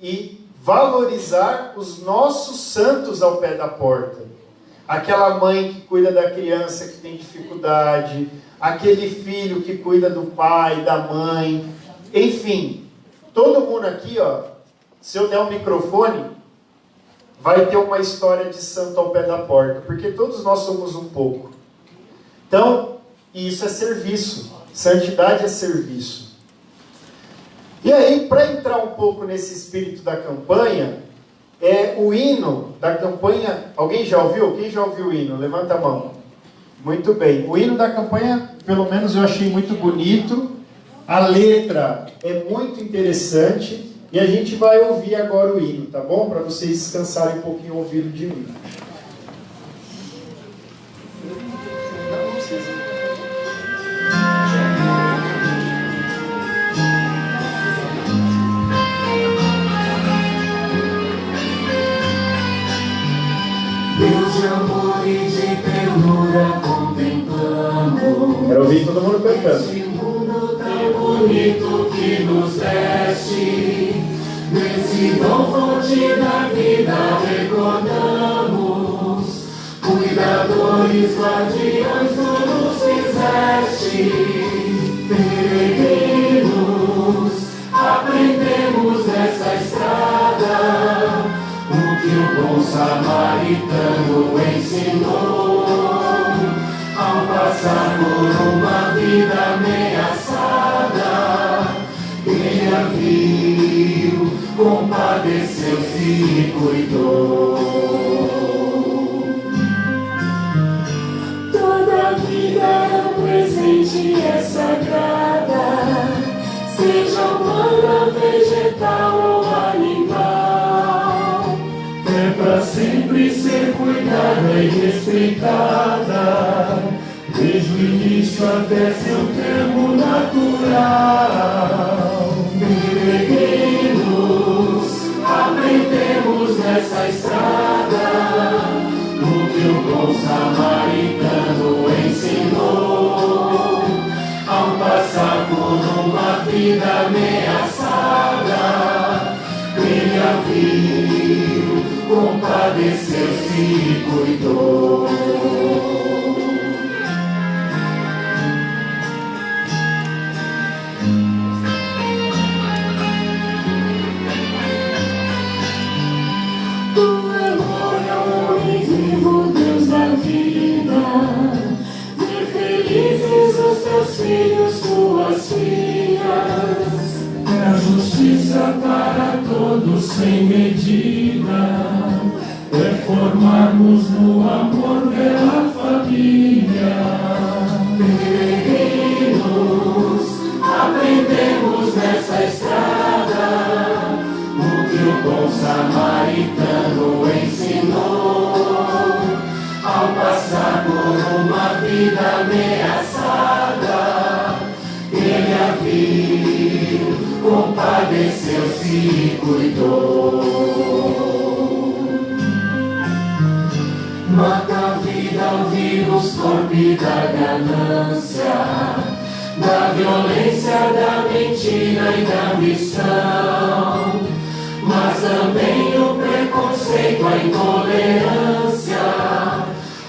e valorizar os nossos santos ao pé da porta. Aquela mãe que cuida da criança que tem dificuldade, aquele filho que cuida do pai, da mãe, enfim, todo mundo aqui, ó, se eu der um microfone, vai ter uma história de santo ao pé da porta, porque todos nós somos um pouco. Então, isso é serviço, santidade é serviço. E aí, para entrar um pouco nesse espírito da campanha, o hino da campanha, alguém já ouviu? Quem já ouviu o hino? Levanta a mão. Muito bem. O hino da campanha, pelo menos eu achei muito bonito. A letra é muito interessante. E a gente vai ouvir agora o hino, tá bom? Para vocês descansarem um pouquinho o ouvido de mim. Deus de amor e de ternura contemplamos. Quero ouvir todo mundo cantando. Esse mundo tão bonito que nos veste, nesse dom fonte da vida recordamos. Cuidadores, guardiões, tu nos fizeste. Peregrinos, aprendemos nessa estrada que o bom samaritano ensinou. Ao passar por uma vida ameaçada, ele a viu, compadeceu-se e cuidou. Toda vida é um presente e é sagrada, seja humana, vegetal ou animal. É pra sempre ser cuidada e respeitada, desde o início até seu termo natural. Peregrinos, aprendemos nessa estrada o que o bom samaritano ensinou. Ao passar por uma vida ameaçada, ele a viu, compadeceu-se e cuidou. O amor é o homem vivo, Deus da vida. Ver felizes os teus filhos, tuas filhas. É a justiça para todos sem medida, é formarmos no amor pela família. Peregrinos, aprendemos nessa estrada o que o bom samaritano ensinou. Ao passar por uma vida ameaçada, ele a viu, compadeceu-se e cuidou. Mata a vida ao vírus, corpo e da ganância, da violência, da mentira e da ambição, mas também o preconceito, a intolerância.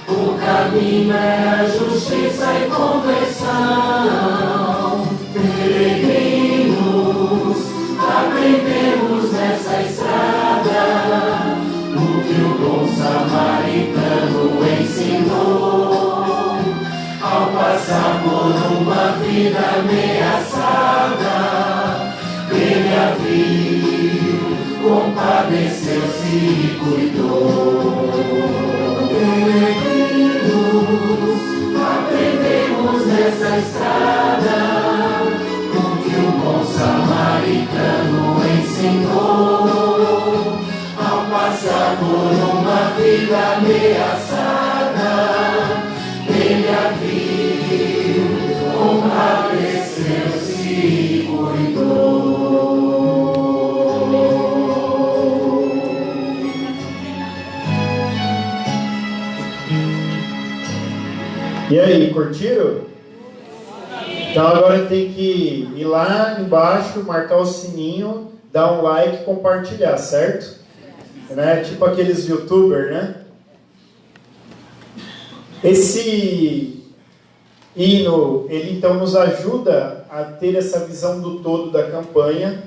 O caminho é a justiça e conversão. Peregrinos, aprendemos nessa estrada o que o bom samaritano ensinou. Ao passar por uma vida ameaçada, ele a viu, compadeceu-se e cuidou. Peregrinos, aprendemos nessa estrada o que o bom samaritano ensinou. Ao passar por uma vida ameaçada, E aí, curtiram? Então agora tem que ir lá embaixo, marcar o sininho, dar um like e compartilhar, certo? Né? Tipo aqueles youtubers, né? Esse hino, ele então nos ajuda a ter essa visão do todo da campanha.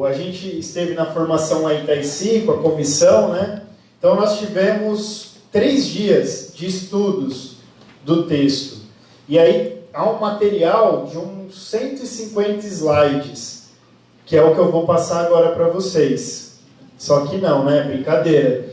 A gente esteve na formação lá em Itaici, com a comissão, né? Então nós tivemos 3 dias de estudos do texto. E aí há um material de uns 150 slides, que é o que eu vou passar agora para vocês. Só que não, né? Brincadeira.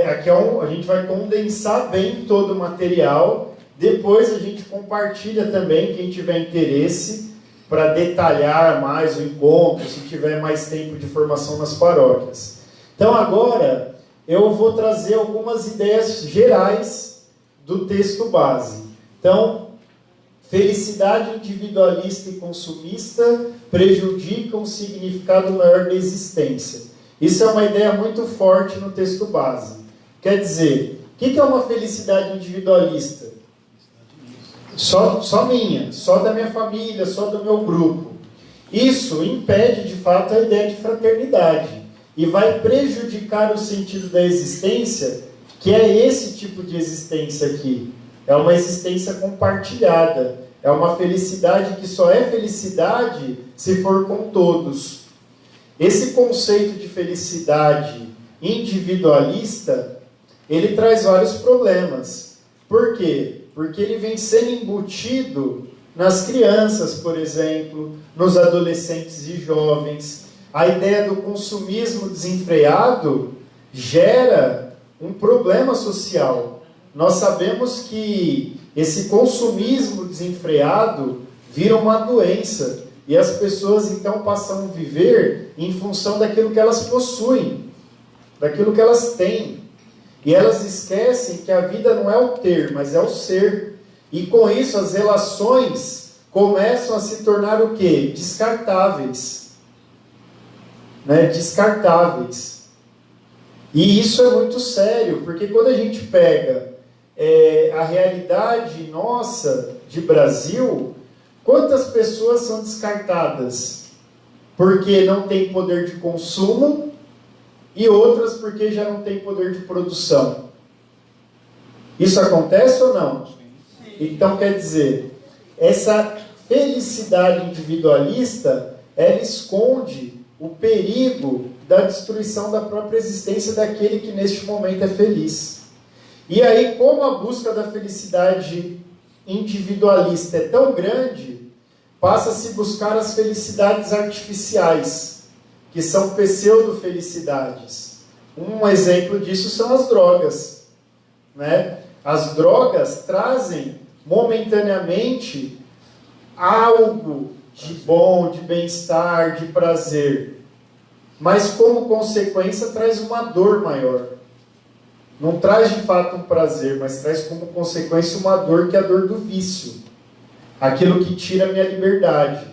Aqui a gente vai condensar bem todo o material. Depois a gente compartilha também, quem tiver interesse, para detalhar mais o encontro, se tiver mais tempo de formação nas paróquias. Então agora eu vou trazer algumas ideias gerais do texto base. Então, felicidade individualista e consumista prejudicam o significado maior da existência. Isso é uma ideia muito forte no texto base. Quer dizer, o que é uma felicidade individualista? Só minha, só da minha família, só do meu grupo. Isso impede, de fato, a ideia de fraternidade e vai prejudicar o sentido da existência, que é esse tipo de existência aqui. É uma existência compartilhada. É uma felicidade que só é felicidade se for com todos. Esse conceito de felicidade individualista, ele traz vários problemas. Por quê? Porque ele vem sendo embutido nas crianças, por exemplo, nos adolescentes e jovens. A ideia do consumismo desenfreado gera um problema social. Nós sabemos que esse consumismo desenfreado vira uma doença. E as pessoas então passam a viver em função daquilo que elas possuem, daquilo que elas têm. E elas esquecem que a vida não é o ter, mas é o ser. E com isso as relações começam a se tornar o quê? Descartáveis. Né? Descartáveis. E isso é muito sério, porque quando a gente pega a realidade nossa de Brasil, quantas pessoas são descartadas porque não tem poder de consumo e outras porque já não tem poder de produção? Isso acontece ou não? Então, quer dizer, essa felicidade individualista, ela esconde o perigo da destruição da própria existência daquele que neste momento é feliz. E aí, como a busca da felicidade individualista é tão grande, passa a se buscar as felicidades artificiais, que são pseudo-felicidades. Um exemplo disso são as drogas. Né? As drogas trazem momentaneamente algo de bom, de bem-estar, de prazer, mas como consequência traz uma dor maior. Não traz de fato um prazer, mas traz como consequência uma dor que é a dor do vício. Aquilo que tira a minha liberdade.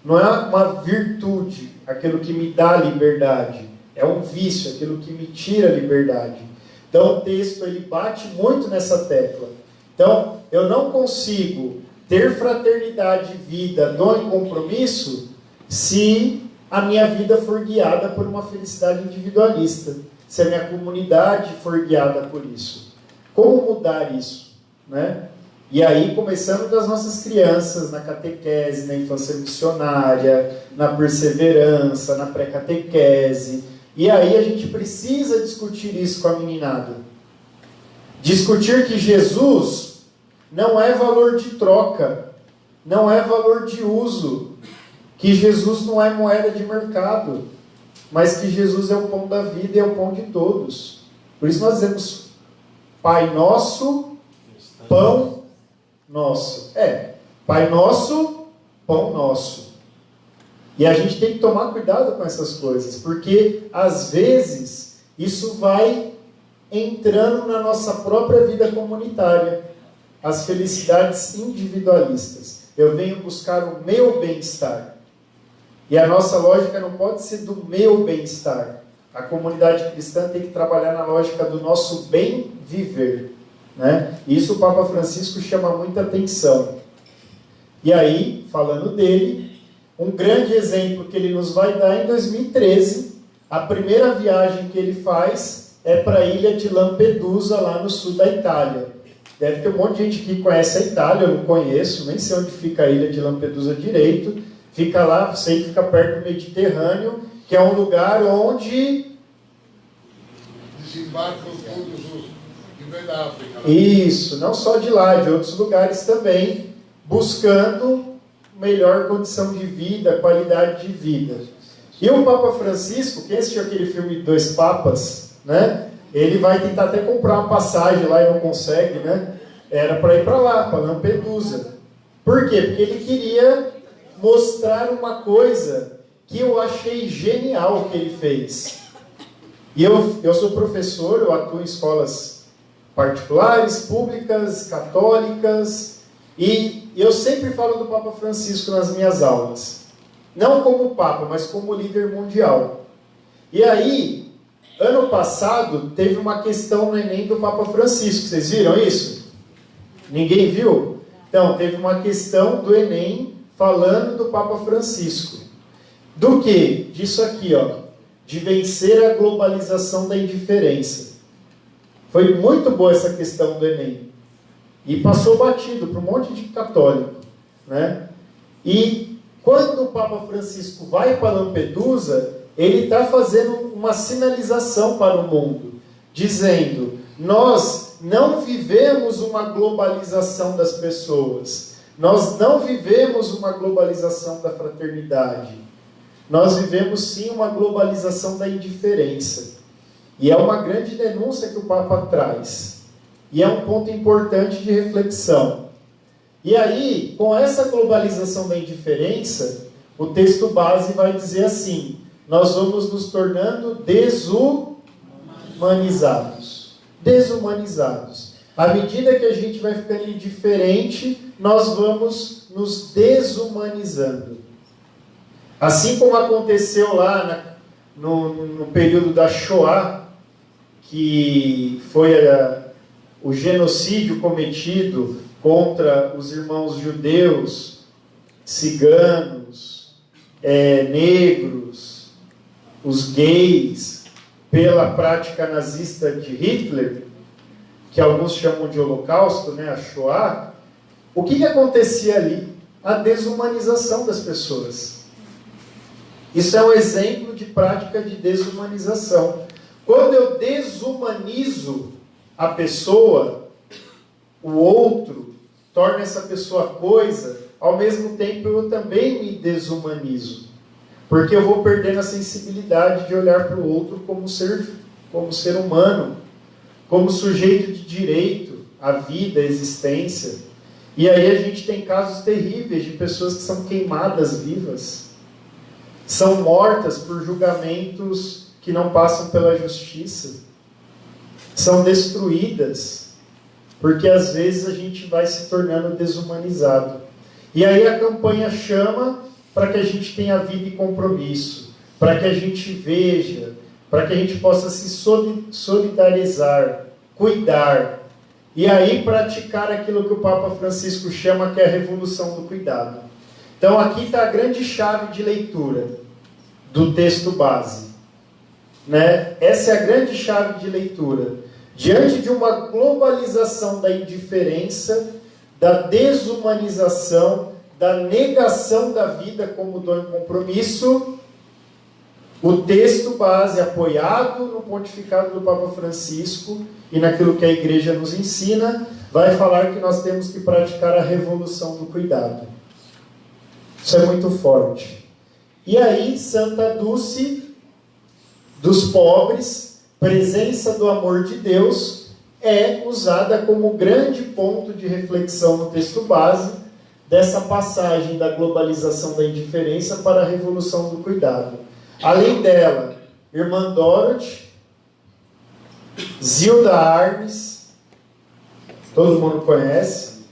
Não é uma virtude, aquilo que me dá liberdade. É um vício, aquilo que me tira a liberdade. Então o texto ele bate muito nessa tecla. Então eu não consigo ter fraternidade e vida, dom e compromisso se a minha vida for guiada por uma felicidade individualista. Se a minha comunidade for guiada por isso. Como mudar isso? Né? E aí, começando das nossas crianças, na catequese, na infância missionária, na perseverança, na pré-catequese. E aí a gente precisa discutir isso com a meninada. Discutir que Jesus não é valor de troca, não é valor de uso, que Jesus não é moeda de mercado, mas que Jesus é o pão da vida e é o pão de todos. Por isso nós dizemos, Pai nosso, pão nosso. Pai nosso, pão nosso. E a gente tem que tomar cuidado com essas coisas, porque às vezes isso vai entrando na nossa própria vida comunitária. As felicidades individualistas. Eu venho buscar o meu bem-estar. E a nossa lógica não pode ser do meu bem-estar. A comunidade cristã tem que trabalhar na lógica do nosso bem viver. né? Isso o Papa Francisco chama muita atenção. E aí, falando dele, um grande exemplo que ele nos vai dar em 2013, a primeira viagem que ele faz é para a ilha de Lampedusa, lá no sul da Itália. Deve ter um monte de gente que conhece a Itália, eu não conheço, nem sei onde fica a ilha de Lampedusa direito. Fica lá, sei que fica perto do Mediterrâneo, que é um lugar onde desembarcam todos os que vêm da África. Isso, não só de lá, de outros lugares também, buscando melhor condição de vida, qualidade de vida. E o Papa Francisco, quem assistiu aquele filme Dois Papas, né? Ele vai tentar até comprar uma passagem lá e não consegue, né? Era para ir para lá, para Lampedusa. Por quê? Porque ele queria mostrar uma coisa que eu achei genial que ele fez. E eu sou professor, eu atuo em escolas particulares, públicas, católicas, e eu sempre falo do Papa Francisco nas minhas aulas. Não como Papa, mas como líder mundial. E aí, ano passado, teve uma questão no Enem do Papa Francisco. Vocês viram isso? Ninguém viu? Então, teve uma questão do Enem falando do Papa Francisco. Do que? Disso aqui, ó. De vencer a globalização da indiferença. Foi muito boa essa questão do Enem. E passou batido para um monte de católico, né? E quando o Papa Francisco vai para Lampedusa, ele está fazendo uma sinalização para o mundo, dizendo: nós não vivemos uma globalização das pessoas, nós não vivemos uma globalização da fraternidade, nós vivemos sim uma globalização da indiferença. E é uma grande denúncia que o Papa traz. E é um ponto importante de reflexão. E aí, com essa globalização da indiferença, o texto base vai dizer assim: nós vamos nos tornando desumanizados. Desumanizados. À medida que a gente vai ficando indiferente, nós vamos nos desumanizando. Assim como aconteceu lá no período da Shoah, que foi o genocídio cometido contra os irmãos judeus, ciganos, negros, os gays, pela prática nazista de Hitler, que alguns chamam de Holocausto, né, a Shoah. O que acontecia ali? A desumanização das pessoas. Isso é um exemplo de prática de desumanização. Quando eu desumanizo a pessoa, o outro, torna essa pessoa coisa, ao mesmo tempo eu também me desumanizo. Porque eu vou perdendo a sensibilidade de olhar para o outro como ser humano, como sujeito de direito à vida, à existência. E aí a gente tem casos terríveis de pessoas que são queimadas vivas, são mortas por julgamentos que não passam pela justiça, são destruídas, porque às vezes a gente vai se tornando desumanizado. E aí a campanha chama para que a gente tenha vida e compromisso, para que a gente veja, para que a gente possa se solidarizar, cuidar, e aí praticar aquilo que o Papa Francisco chama que é a revolução do cuidado. Então aqui está a grande chave de leitura do texto base, né? Essa é a grande chave de leitura. Diante de uma globalização da indiferença, da desumanização, da negação da vida como dom e compromisso, o texto base, apoiado no pontificado do Papa Francisco e naquilo que a Igreja nos ensina, vai falar que nós temos que praticar a revolução do cuidado. Isso é muito forte. E aí, Santa Dulce, dos pobres, presença do amor de Deus, é usada como grande ponto de reflexão no texto base dessa passagem da globalização da indiferença para a revolução do cuidado. Além dela, Irmã Dorothy, Zilda Arnes, todo mundo conhece,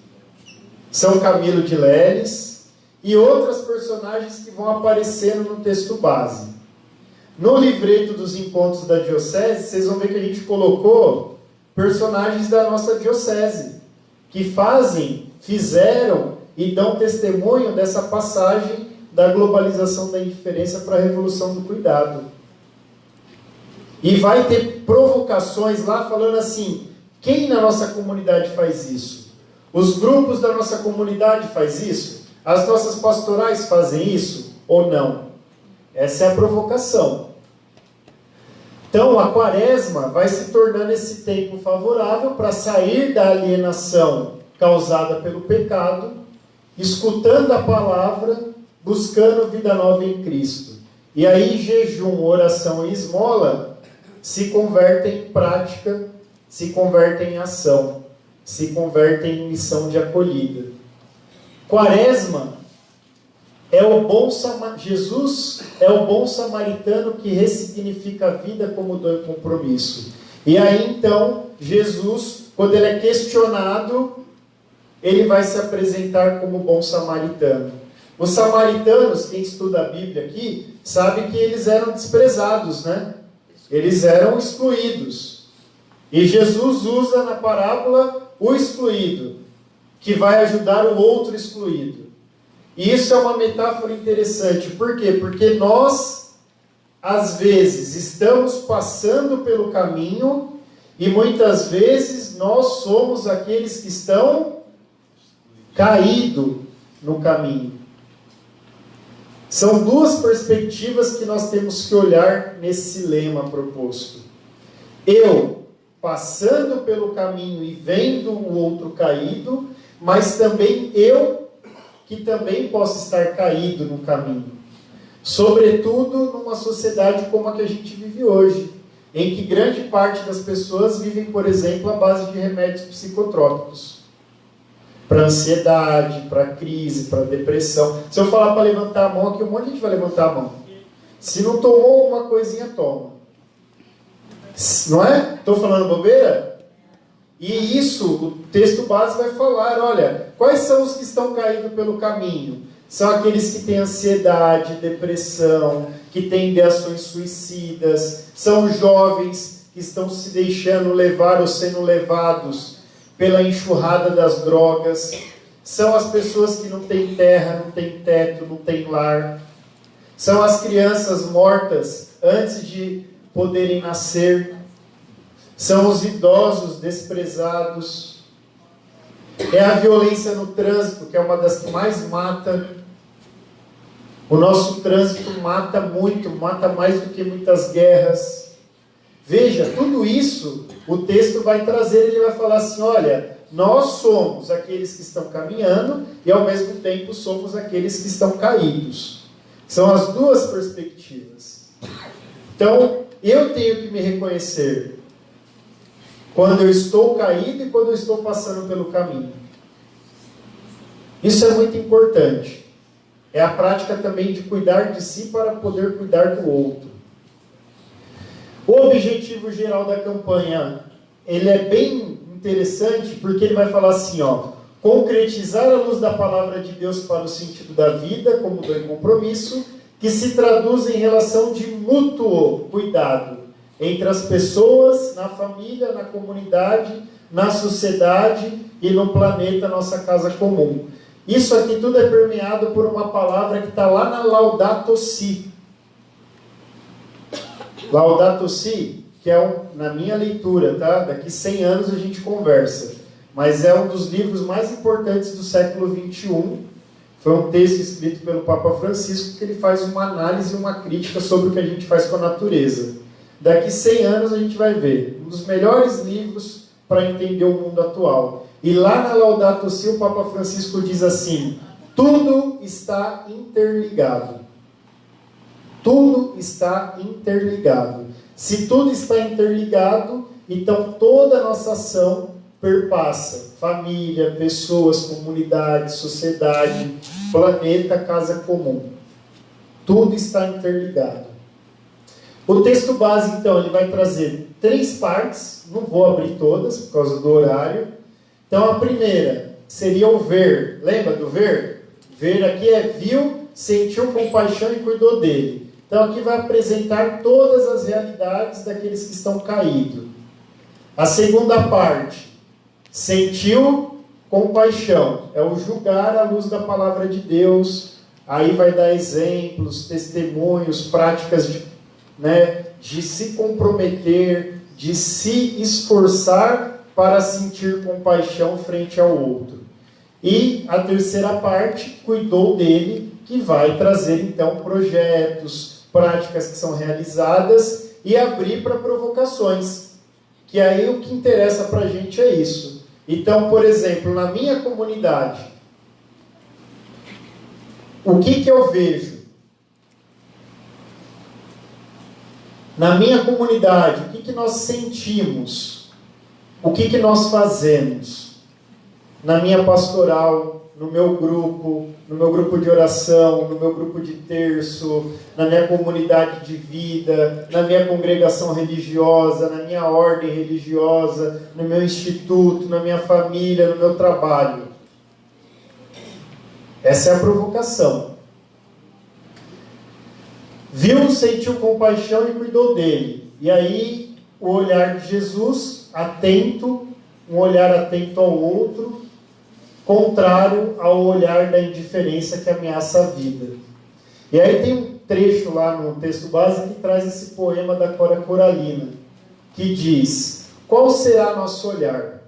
São Camilo de Leles e outras personagens que vão aparecendo no texto base. No livreto dos encontros da Diocese, vocês vão ver que a gente colocou personagens da nossa diocese, que fizeram e dão testemunho dessa passagem da globalização da indiferença para a revolução do cuidado. E vai ter provocações lá falando assim, quem na nossa comunidade faz isso? Os grupos da nossa comunidade faz isso? As nossas pastorais fazem isso ou não? Essa é a provocação. Então, a quaresma vai se tornando esse tempo favorável para sair da alienação causada pelo pecado, escutando a palavra, buscando vida nova em Cristo. E aí, jejum, oração e esmola se convertem em prática, se convertem em ação, se convertem em missão de acolhida. Quaresma Jesus é o bom samaritano que ressignifica a vida como dom e compromisso. E aí então, Jesus, quando ele é questionado, ele vai se apresentar como bom samaritano. Os samaritanos, quem estuda a Bíblia aqui, sabe que eles eram desprezados, né? Eles eram excluídos. E Jesus usa na parábola o excluído, que vai ajudar o outro excluído. E isso é uma metáfora interessante. Por quê? Porque nós, às vezes, estamos passando pelo caminho e muitas vezes nós somos aqueles que estão caídos no caminho. São duas perspectivas que nós temos que olhar nesse lema proposto. Eu passando pelo caminho e vendo o outro caído, mas também eu que também posso estar caído no caminho. Sobretudo numa sociedade como a que a gente vive hoje, em que grande parte das pessoas vivem, por exemplo, à base de remédios psicotrópicos. Para ansiedade, para crise, para depressão. Se eu falar para levantar a mão aqui, um monte de gente vai levantar a mão. Se não tomou alguma coisinha, toma. Não é? Estou falando bobeira? E isso, o texto base vai falar, olha, quais são os que estão caídos pelo caminho? São aqueles que têm ansiedade, depressão, que têm ideações suicidas, são jovens que estão se deixando levar ou sendo levados pela enxurrada das drogas, são as pessoas que não têm terra, não têm teto, não têm lar, são as crianças mortas antes de poderem nascer, são os idosos desprezados, é a violência no trânsito, que é uma das que mais mata. O nosso trânsito mata muito, mata mais do que muitas guerras. Veja, tudo isso o texto vai trazer, ele vai falar assim, olha, nós somos aqueles que estão caminhando e ao mesmo tempo somos aqueles que estão caídos. São as duas perspectivas. Então, eu tenho que me reconhecer quando eu estou caído e quando eu estou passando pelo caminho. Isso é muito importante. É a prática também de cuidar de si para poder cuidar do outro. O objetivo geral da campanha, ele é bem interessante porque ele vai falar assim, ó, concretizar a luz da palavra de Deus para o sentido da vida, como dom e compromisso, que se traduz em relação de mútuo cuidado entre as pessoas, na família, na comunidade, na sociedade e no planeta, nossa casa comum. Isso aqui tudo é permeado por uma palavra que está lá na Laudato Si. Laudato Si, que é na minha leitura, tá? Daqui 100 anos a gente conversa. Mas é um dos livros mais importantes do século XXI. Foi um texto escrito pelo Papa Francisco que ele faz uma análise e uma crítica sobre o que a gente faz com a natureza. Daqui 100 anos a gente vai ver um dos melhores livros para entender o mundo atual. E lá na Laudato Si o Papa Francisco diz assim, tudo está interligado. Tudo está interligado. Se tudo está interligado, então toda a nossa ação perpassa família, pessoas, comunidade, sociedade, planeta, casa comum. Tudo está interligado. O texto base, então, ele vai trazer 3 partes, não vou abrir todas por causa do horário. Então, a primeira seria o ver. Lembra do ver? Ver aqui é viu, sentiu compaixão e cuidou dele. Então, aqui vai apresentar todas as realidades daqueles que estão caídos. A segunda parte, sentiu compaixão, é o julgar à luz da palavra de Deus. Aí vai dar exemplos, testemunhos, práticas de se comprometer, de se esforçar para sentir compaixão frente ao outro. E a terceira parte, cuidou dele, que vai trazer então projetos, práticas que são realizadas e abrir para provocações. Que aí o que interessa para a gente é isso. Então, por exemplo, na minha comunidade, o que eu vejo? Na minha comunidade, o que nós sentimos? O que nós fazemos? Na minha pastoral, no meu grupo de oração, no meu grupo de terço, na minha comunidade de vida, na minha congregação religiosa, na minha ordem religiosa, no meu instituto, na minha família, no meu trabalho. Essa é a provocação. Viu, sentiu compaixão e cuidou dele. E aí, o olhar de Jesus, atento, um olhar atento ao outro, contrário ao olhar da indiferença que ameaça a vida. E aí tem um trecho lá no texto base que traz esse poema da Cora Coralina, que diz: qual será nosso olhar?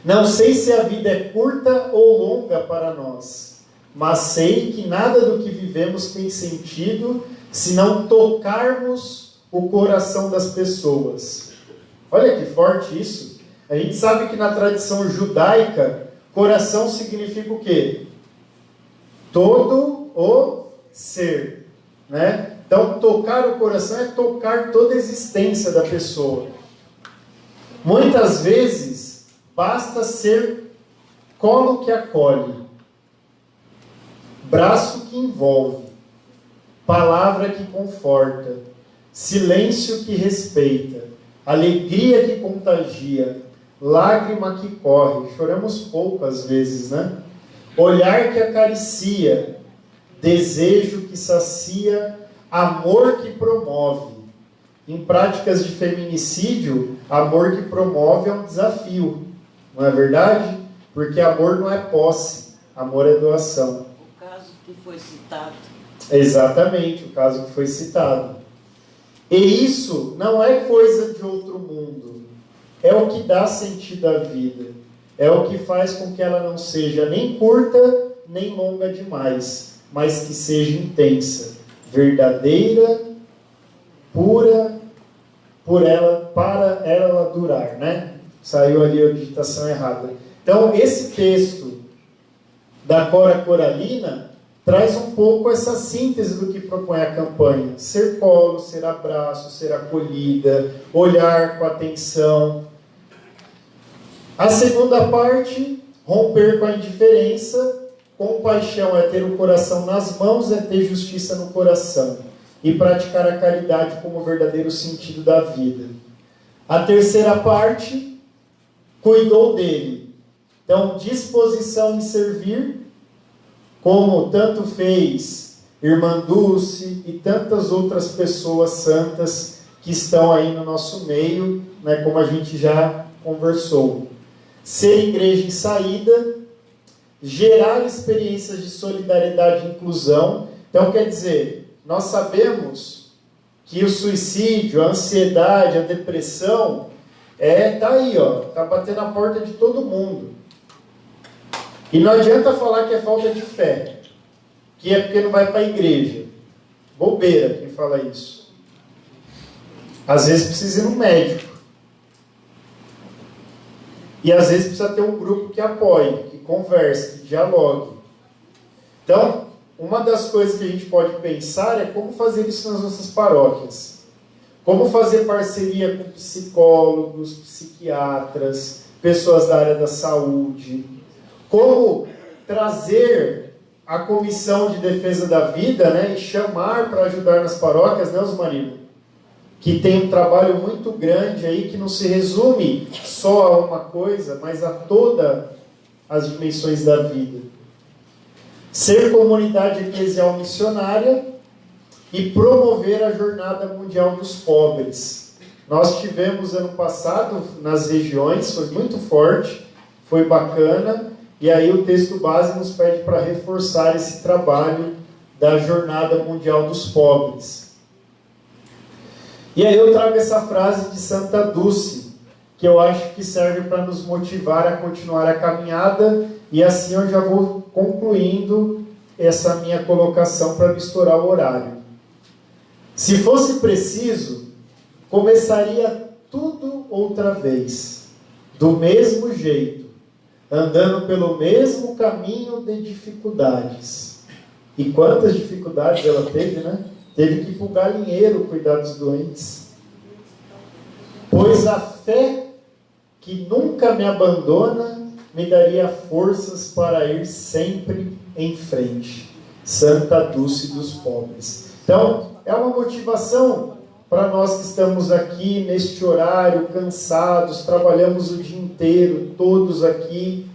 Não sei se a vida é curta ou longa para nós, mas sei que nada do que vivemos tem sentido se não tocarmos o coração das pessoas. Olha que forte isso. A gente sabe que na tradição judaica, coração significa o quê? Todo o ser, né? Então, tocar o coração é tocar toda a existência da pessoa. Muitas vezes, basta ser colo que acolhe, braço que envolve, palavra que conforta, silêncio que respeita, alegria que contagia, lágrima que corre. Choramos pouco às vezes, né? Olhar que acaricia, desejo que sacia, amor que promove. Em práticas de feminicídio, amor que promove é um desafio, não é verdade? Porque amor não é posse, amor é doação. O caso que foi citado. Exatamente, o caso que foi citado. E isso não é coisa de outro mundo. É o que dá sentido à vida. É o que faz com que ela não seja nem curta, nem longa demais, mas que seja intensa, verdadeira, pura, para ela durar, né? Saiu ali a digitação errada. Então, esse texto da Cora Coralina traz um pouco essa síntese do que propõe a campanha. Ser colo, ser abraço, ser acolhida, olhar com atenção. A segunda parte, romper com a indiferença. Compaixão é ter o coração nas mãos, é ter justiça no coração. E praticar a caridade como verdadeiro sentido da vida. A terceira parte, cuidou dele. Então, disposição em servir, como tanto fez Irmã Dulce e tantas outras pessoas santas que estão aí no nosso meio, né, como a gente já conversou. Ser igreja em saída, gerar experiências de solidariedade e inclusão. Então, quer dizer, nós sabemos que o suicídio, a ansiedade, a depressão, tá aí, tá batendo a porta de todo mundo. E não adianta falar que é falta de fé, que é porque não vai para a igreja. Bobeira quem fala isso. Às vezes precisa ir no médico. E às vezes precisa ter um grupo que apoie, que converse, que dialogue. Então, uma das coisas que a gente pode pensar é como fazer isso nas nossas paróquias. Como fazer parceria com psicólogos, psiquiatras, pessoas da área da saúde. Como trazer a comissão de defesa da vida, né, e chamar para ajudar nas paróquias, né, Osmarino? Que tem um trabalho muito grande aí, que não se resume só a uma coisa, mas a todas as dimensões da vida. Ser comunidade eclesial missionária e promover a Jornada Mundial dos Pobres. Nós tivemos ano passado nas regiões, foi muito forte, foi bacana, e aí o texto base nos pede para reforçar esse trabalho da Jornada Mundial dos Pobres. E aí eu trago essa frase de Santa Dulce, que eu acho que serve para nos motivar a continuar a caminhada, e assim eu já vou concluindo essa minha colocação para misturar o horário. Se fosse preciso, começaria tudo outra vez, do mesmo jeito, andando pelo mesmo caminho de dificuldades. E quantas dificuldades ela teve, né? Teve que ir para o galinheiro cuidar dos doentes. Pois a fé que nunca me abandona me daria forças para ir sempre em frente. Santa Dulce dos Pobres. Então, é uma motivação para nós que estamos aqui neste horário, cansados, trabalhamos o dia inteiro, todos aqui,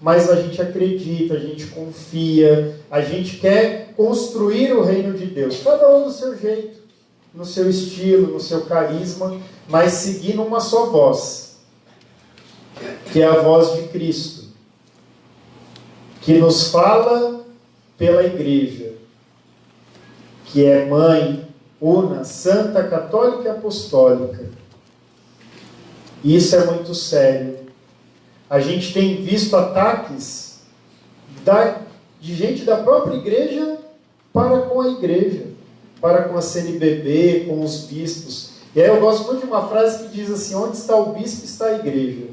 mas a gente acredita, a gente confia, a gente quer construir o reino de Deus, cada um do seu jeito, no seu estilo, no seu carisma, mas seguindo uma só voz, que é a voz de Cristo, que nos fala pela igreja, que é mãe, una, santa, católica e apostólica. Isso é muito sério. A gente tem visto ataques de gente da própria igreja para com a igreja, para com a CNBB, com os bispos. E aí eu gosto muito de uma frase que diz assim: onde está o bispo, está a igreja.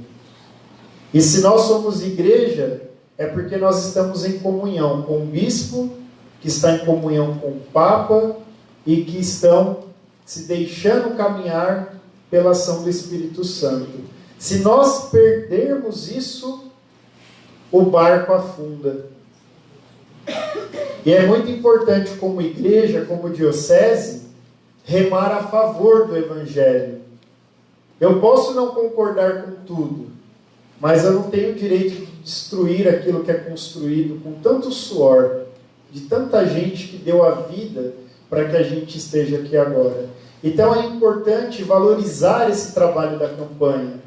E se nós somos igreja, é porque nós estamos em comunhão com o bispo, que está em comunhão com o Papa, e que estão se deixando caminhar pela ação do Espírito Santo. Se nós perdermos isso, o barco afunda. E é muito importante, como igreja, como diocese, remar a favor do Evangelho. Eu posso não concordar com tudo, mas eu não tenho o direito de destruir aquilo que é construído com tanto suor, de tanta gente que deu a vida para que a gente esteja aqui agora. Então é importante valorizar esse trabalho da campanha,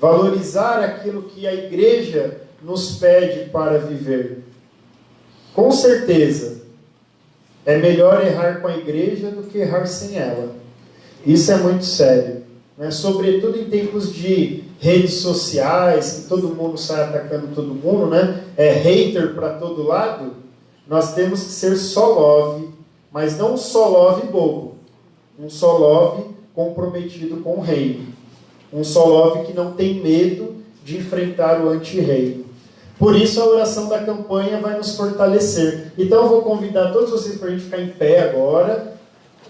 valorizar aquilo que a igreja nos pede para viver. Com certeza, é melhor errar com a igreja do que errar sem ela. Isso é muito sério, né? Sobretudo em tempos de redes sociais, que todo mundo sai atacando todo mundo, né? É hater para todo lado. Nós temos que ser só love, mas não um só love bobo, um só love comprometido com o reino, um só love que não tem medo de enfrentar o anti-reino. Por isso a oração da campanha vai nos fortalecer. Então eu vou convidar todos vocês para a gente ficar em pé agora.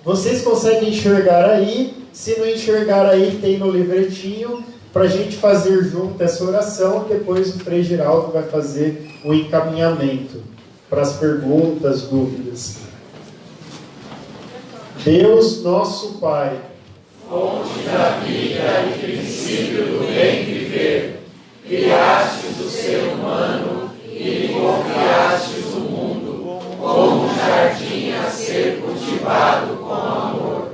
Vocês conseguem enxergar aí? Se não enxergar aí, tem no livretinho, para a gente fazer junto essa oração. Depois o Frei Geraldo vai fazer o encaminhamento para as perguntas, dúvidas. Deus nosso Pai, fonte da vida e princípio do bem viver, criastes o ser humano e lhe confiastes o mundo como um jardim a ser cultivado com amor.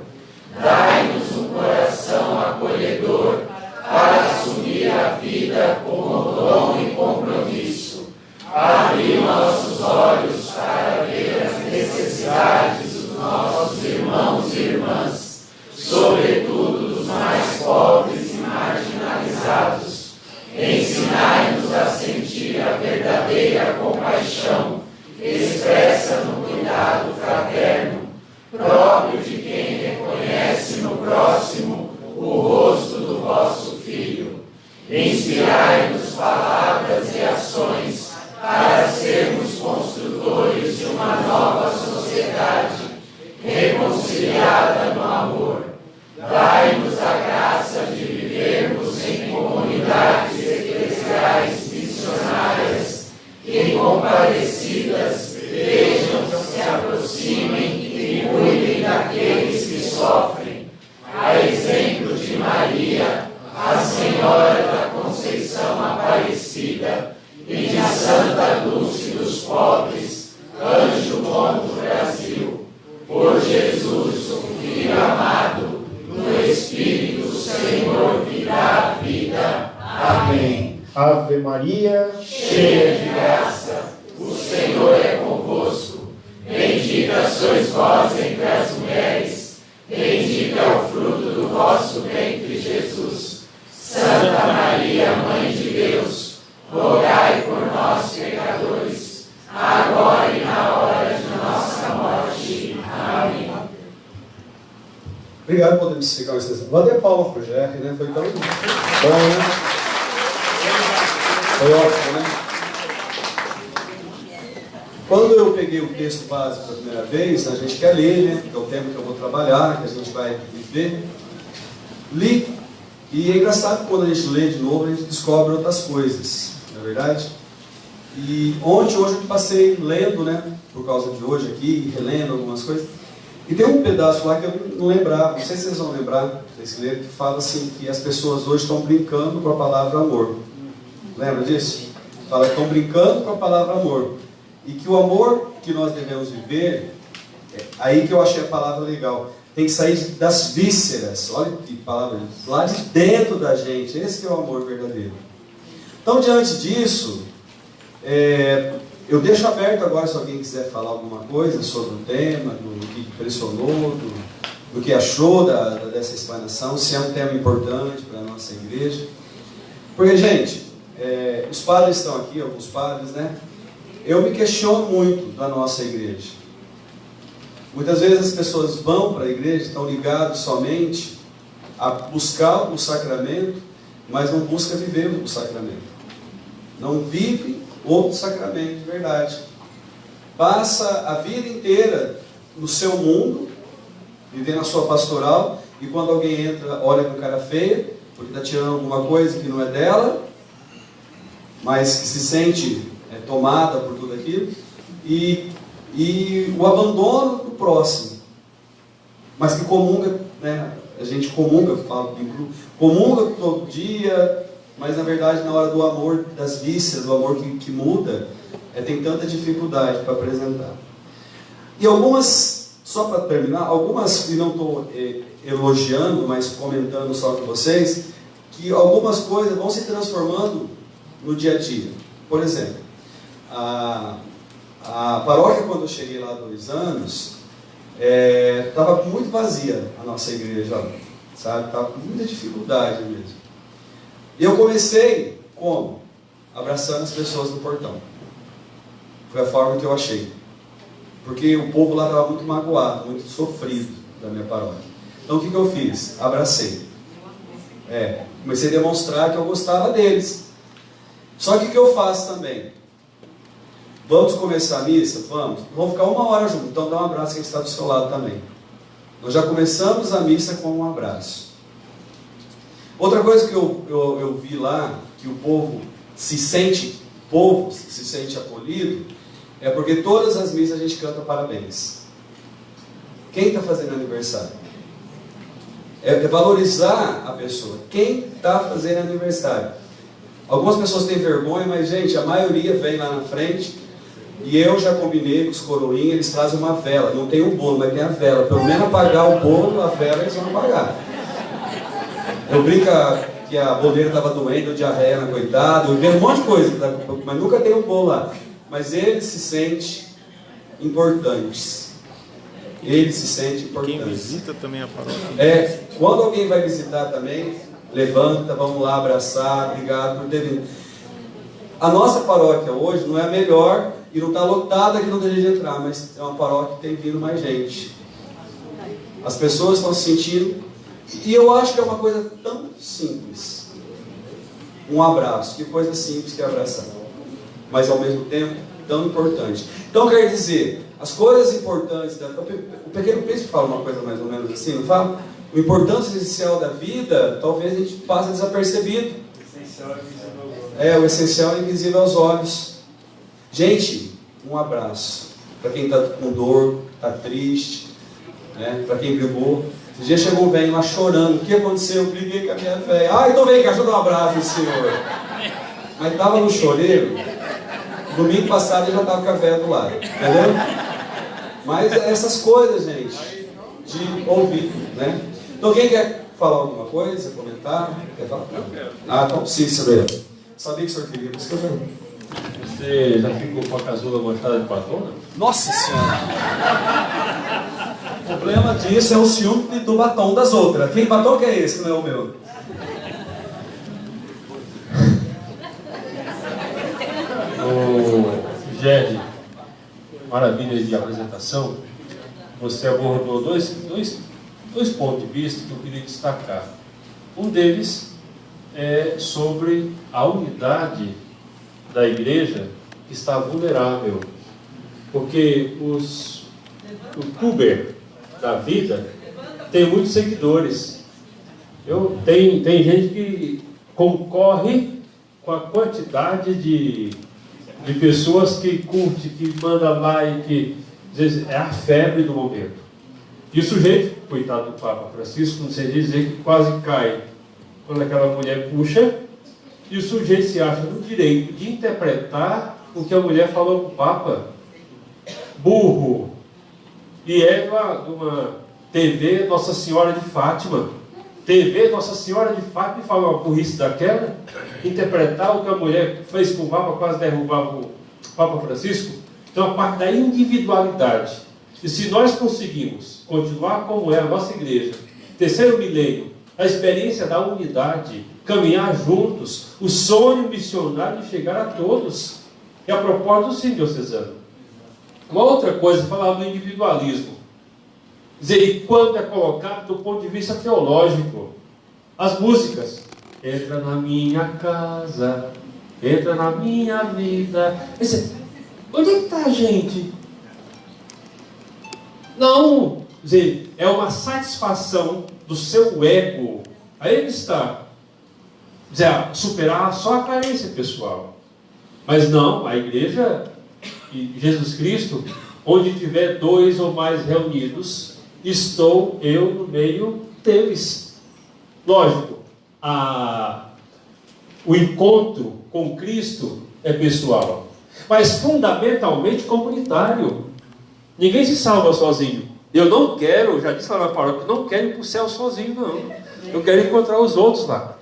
Dai-nos um coração acolhedor para assumir a vida como dom e compromisso. Abre nossos olhos para ver as necessidades dos nossos irmãos e irmãs, sobretudo dos mais pobres e marginalizados. Ensinai-nos a sentir a verdadeira compaixão, expressa no cuidado fraterno, próprio de quem reconhece no próximo o rosto do vosso Filho. Inspirai-nos palavras e ações para sermos construtores de uma nova sociedade, reconciliada no amor. Dai-nos a graça de vivermos em comunidades eclesiais missionárias que, compadecidas, vejam, se aproximem e cuidem daqueles que sofrem. A exemplo de Maria, a Senhora da Conceição Aparecida, e de Santa Dulce dos Pobres, anjo bom do Brasil, por Jesus, o Filho amado, no Espírito Amém. Ave Maria, cheia de graça, o Senhor é convosco. Bendita sois vós entre as mulheres, bendito é o fruto do vosso ventre, Jesus. Santa Maria, Mãe de Deus, rogai por nós, pecadores, agora e na hora de nossa morte. Amém. Obrigado por me ficar uma extensão. Bater palma pro Jeff, né? Foi tão bom, né? Foi ótimo, né? Quando eu peguei o texto básico pela primeira vez, a gente quer ler, né? Que é o tema que eu vou trabalhar, que a gente vai viver. Li, e é engraçado que quando a gente lê de novo, a gente descobre outras coisas, não é verdade? E hoje eu passei lendo, né? Por causa de hoje aqui, relendo algumas coisas. E tem um pedaço lá que eu não lembrava, não sei se vocês vão lembrar desse livro, que fala assim, que as pessoas hoje estão brincando com a palavra amor. Lembra disso? Fala que estão brincando com a palavra amor. E que o amor que nós devemos viver, aí que eu achei a palavra legal, tem que sair das vísceras, olha que palavra, lá de dentro da gente, esse que é o amor verdadeiro. Então, diante disso, eu deixo aberto agora se alguém quiser falar alguma coisa sobre o tema, do que impressionou, do que achou dessa explanação, se é um tema importante para a nossa igreja. Porque, gente, os padres estão aqui, alguns padres, né? Eu me questiono muito da nossa igreja. Muitas vezes as pessoas vão para a igreja, estão ligadas somente a buscar o sacramento, mas não busca viver o sacramento. Não vive o sacramento de verdade. Passa a vida inteira no seu mundo, vivendo a sua pastoral, e quando alguém entra, olha com cara feia, porque está tirando alguma coisa que não é dela, mas que se sente tomada por tudo aquilo, e o abandono do próximo, mas que comunga, né? A gente comunga, falo em grupo, comunga todo dia, mas na verdade na hora do amor das vísceras, do amor que muda, tem tanta dificuldade para apresentar. E algumas, só para terminar, algumas, e não estou elogiando, mas comentando só com vocês, que algumas coisas vão se transformando no dia a dia. Por exemplo, a paróquia, quando eu cheguei lá há 2 anos, estava muito vazia a nossa igreja, sabe? Estava com muita dificuldade mesmo. E eu comecei como? Abraçando as pessoas no portão. Foi a forma que eu achei. Porque o povo lá estava muito magoado, muito sofrido da minha paróquia. Então o que eu fiz? Abracei. Comecei a demonstrar que eu gostava deles. Só que o que eu faço também? Vamos começar a missa? Vamos. Vamos ficar 1 hora juntos. Então dá um abraço quem está do seu lado também. Nós já começamos a missa com um abraço. Outra coisa que eu vi lá, que o povo se sente acolhido, é porque todas as missas a gente canta parabéns. Quem está fazendo aniversário? É valorizar a pessoa. Quem está fazendo aniversário? Algumas pessoas têm vergonha, mas, gente, a maioria vem lá na frente. E eu já combinei com os coroinhas, eles trazem uma vela. Não tem o bolo, mas tem a vela. Pelo menos apagar o bolo, a vela eles vão apagar. Eu brinco que a boleira estava doente, deu diarreia na coitada. Eu vi um monte de coisa, mas nunca tem um bolo lá. Mas eles se sentem importantes. Eles se sentem importantes. Quem visita também a paróquia. Quando alguém vai visitar também, levanta, vamos lá abraçar, obrigado por ter vindo. A nossa paróquia hoje não é a melhor e não está lotada que não tem jeito de entrar, mas é uma paróquia que tem vindo mais gente. As pessoas estão se sentindo, e eu acho que é uma coisa tão simples. Um abraço, que coisa simples que é abraçar, mas ao mesmo tempo tão importante. Então quer dizer, as coisas importantes, o Pequeno Príncipe fala uma coisa mais ou menos assim, não fala? O importante essencial da vida, talvez a gente passe desapercebido. O essencial é invisível aos olhos. Gente, um abraço. Para quem está com dor, está triste, né? Para quem brigou. Esse dia chegou um velho lá chorando. O que aconteceu? Eu briguei com a minha velha. Então vem cá, deixa eu dar um abraço no senhor. Mas estava no choreiro. Domingo passado ele já estava com a velha do lado. Entendeu? Mas essas coisas, gente, de ouvir, né? Então quem quer falar alguma coisa, comentar? Quer falar? Eu quero. Ah, então sim, senhor. Sabia que o senhor queria, por isso que eu pergunto. Você já ficou com a casula manchada de batom? Nossa Senhora! O problema disso é o ciúme do batom das outras. Que batom que é esse que não é o meu? Ô, Jerry, maravilha de apresentação. Você abordou dois pontos de vista que eu queria destacar. Um deles é sobre a unidade da igreja que está vulnerável. Porque o youtuber da vida tem muitos seguidores. Tem gente que concorre com a quantidade de pessoas que curte, que manda like, é a febre do momento. E o sujeito, coitado do Papa Francisco, não sei dizer, que quase cai quando aquela mulher puxa, e o sujeito se acha no direito de interpretar o que a mulher falou para o Papa. Burro. E é de uma TV Nossa Senhora de Fátima. TV Nossa Senhora de Fátima, fala uma burrice daquela, interpretar o que a mulher fez com o Papa, quase derrubava o Papa Francisco. Então, a parte da individualidade. E se nós conseguimos continuar como é a nossa igreja, terceiro milênio, a experiência da unidade, caminhar juntos, o sonho missionário de chegar a todos, é a propósito do sim diocesano. Uma outra coisa, falar do individualismo. Dizer, e quando é colocado do ponto de vista teológico, as músicas, entra na minha casa, entra na minha vida. Onde é que está a gente? Não, dizer, é uma satisfação do seu ego. Aí ele está. Dizer, superar só a carência pessoal. Mas não, a igreja e Jesus Cristo, onde tiver 2 ou mais reunidos, estou eu no meio deles. Lógico, o encontro com Cristo é pessoal, mas fundamentalmente comunitário. Ninguém se salva sozinho. Eu não quero, já disse lá na paróquia, não quero ir para o céu sozinho, não. Eu quero encontrar os outros lá.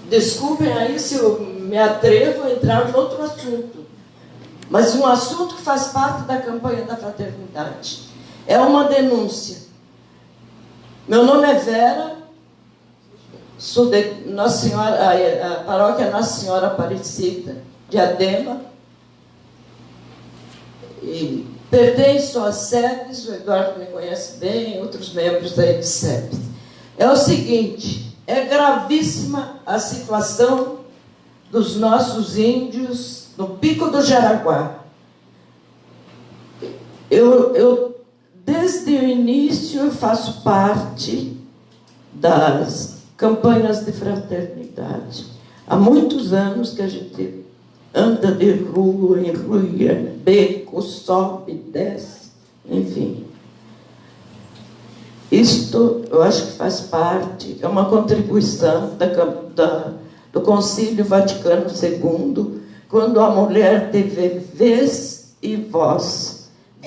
Desculpem aí se eu me atrevo a entrar em outro assunto, mas um assunto que faz parte da campanha da fraternidade. É uma denúncia. Meu nome é Vera, sou de Nossa Senhora, a paróquia Nossa Senhora Aparecida de Adema, e pertenço às SEBs, o Eduardo me conhece bem, outros membros aí de SEBs. É o seguinte, é gravíssima a situação dos nossos índios no Pico do Jaraguá. Desde o início, eu faço parte das campanhas de fraternidade. Há muitos anos que a gente anda de rua em rua, beco, sobe, desce, enfim. Isto, eu acho que faz parte, é uma contribuição do Concílio Vaticano II, quando a mulher teve vez e voz,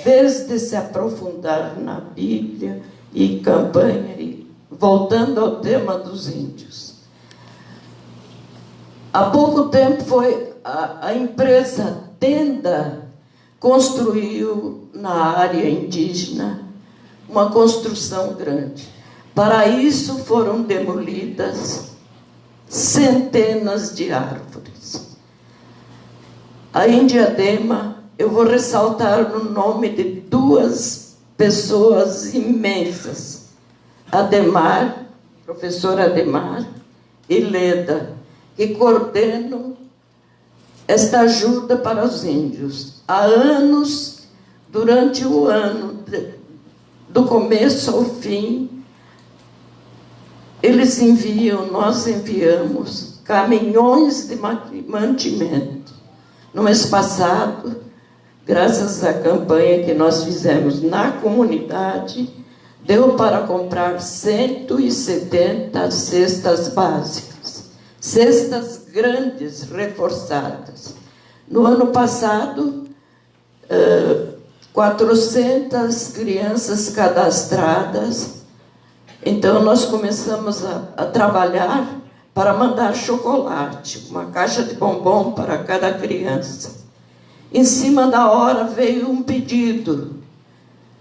vez de se aprofundar na Bíblia e campanha, e voltando ao tema dos índios. Há pouco tempo foi a empresa Tenda construiu na área indígena uma construção grande. Para isso foram demolidas centenas de árvores. Aí em Diadema, eu vou ressaltar o nome de 2 pessoas imensas, Ademar, professor Ademar, e Leda, que coordenam esta ajuda para os índios. Há anos, durante o ano, do começo ao fim, eles enviam, nós enviamos caminhões de mantimento. No mês passado, graças à campanha que nós fizemos na comunidade, deu para comprar 170 cestas básicas. cestas grandes reforçadas. No ano passado, 400 crianças cadastradas. Então, nós começamos a trabalhar para mandar chocolate, uma caixa de bombom para cada criança. Em cima da hora veio um pedido: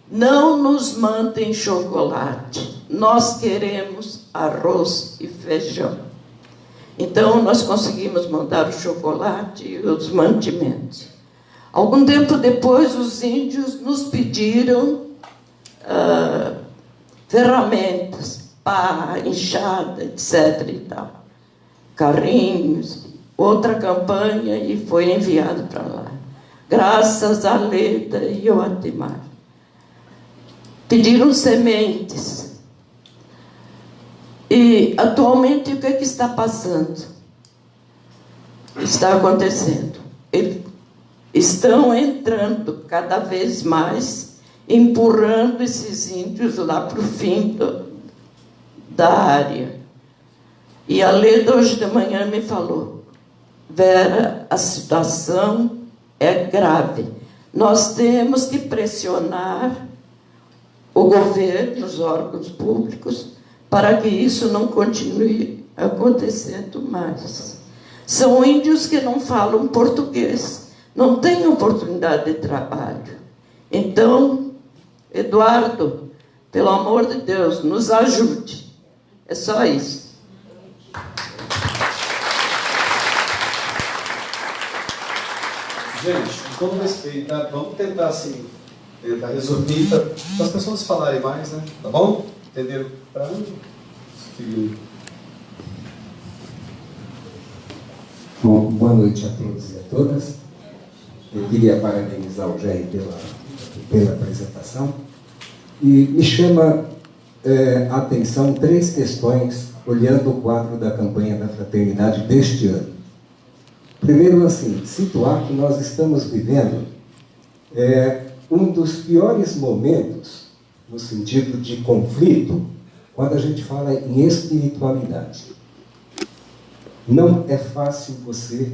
não nos mandem chocolate, nós queremos arroz e feijão. Então, nós conseguimos mandar o chocolate e os mantimentos. Algum tempo depois, os índios nos pediram ferramentas, pá, enxada, etc. e tal. Carrinhos, outra campanha, e foi enviado para lá. Graças a Leda e ao Atimar. Pediram sementes. E, atualmente, o que é que está passando? Está acontecendo. Eles estão entrando cada vez mais, empurrando esses índios lá para o fim da área. E a Leda, hoje de manhã, me falou: Vera, a situação é grave. Nós temos que pressionar o governo, os órgãos públicos, para que isso não continue acontecendo mais. São índios que não falam português, não têm oportunidade de trabalho. Então, Eduardo, pelo amor de Deus, nos ajude. É só isso. Gente, com todo respeito, tá? Vamos tentar assim, tentar resumir para as pessoas falarem mais, né? Tá bom? Entenderam? Para Bom, boa noite a todos e a todas. Eu queria parabenizar o Jair pela apresentação. E me chama a atenção 3 questões, olhando o quadro da campanha da fraternidade deste ano. Primeiro, assim, situar que nós estamos vivendo um dos piores momentos, no sentido de conflito, quando a gente fala em espiritualidade. Não é fácil você,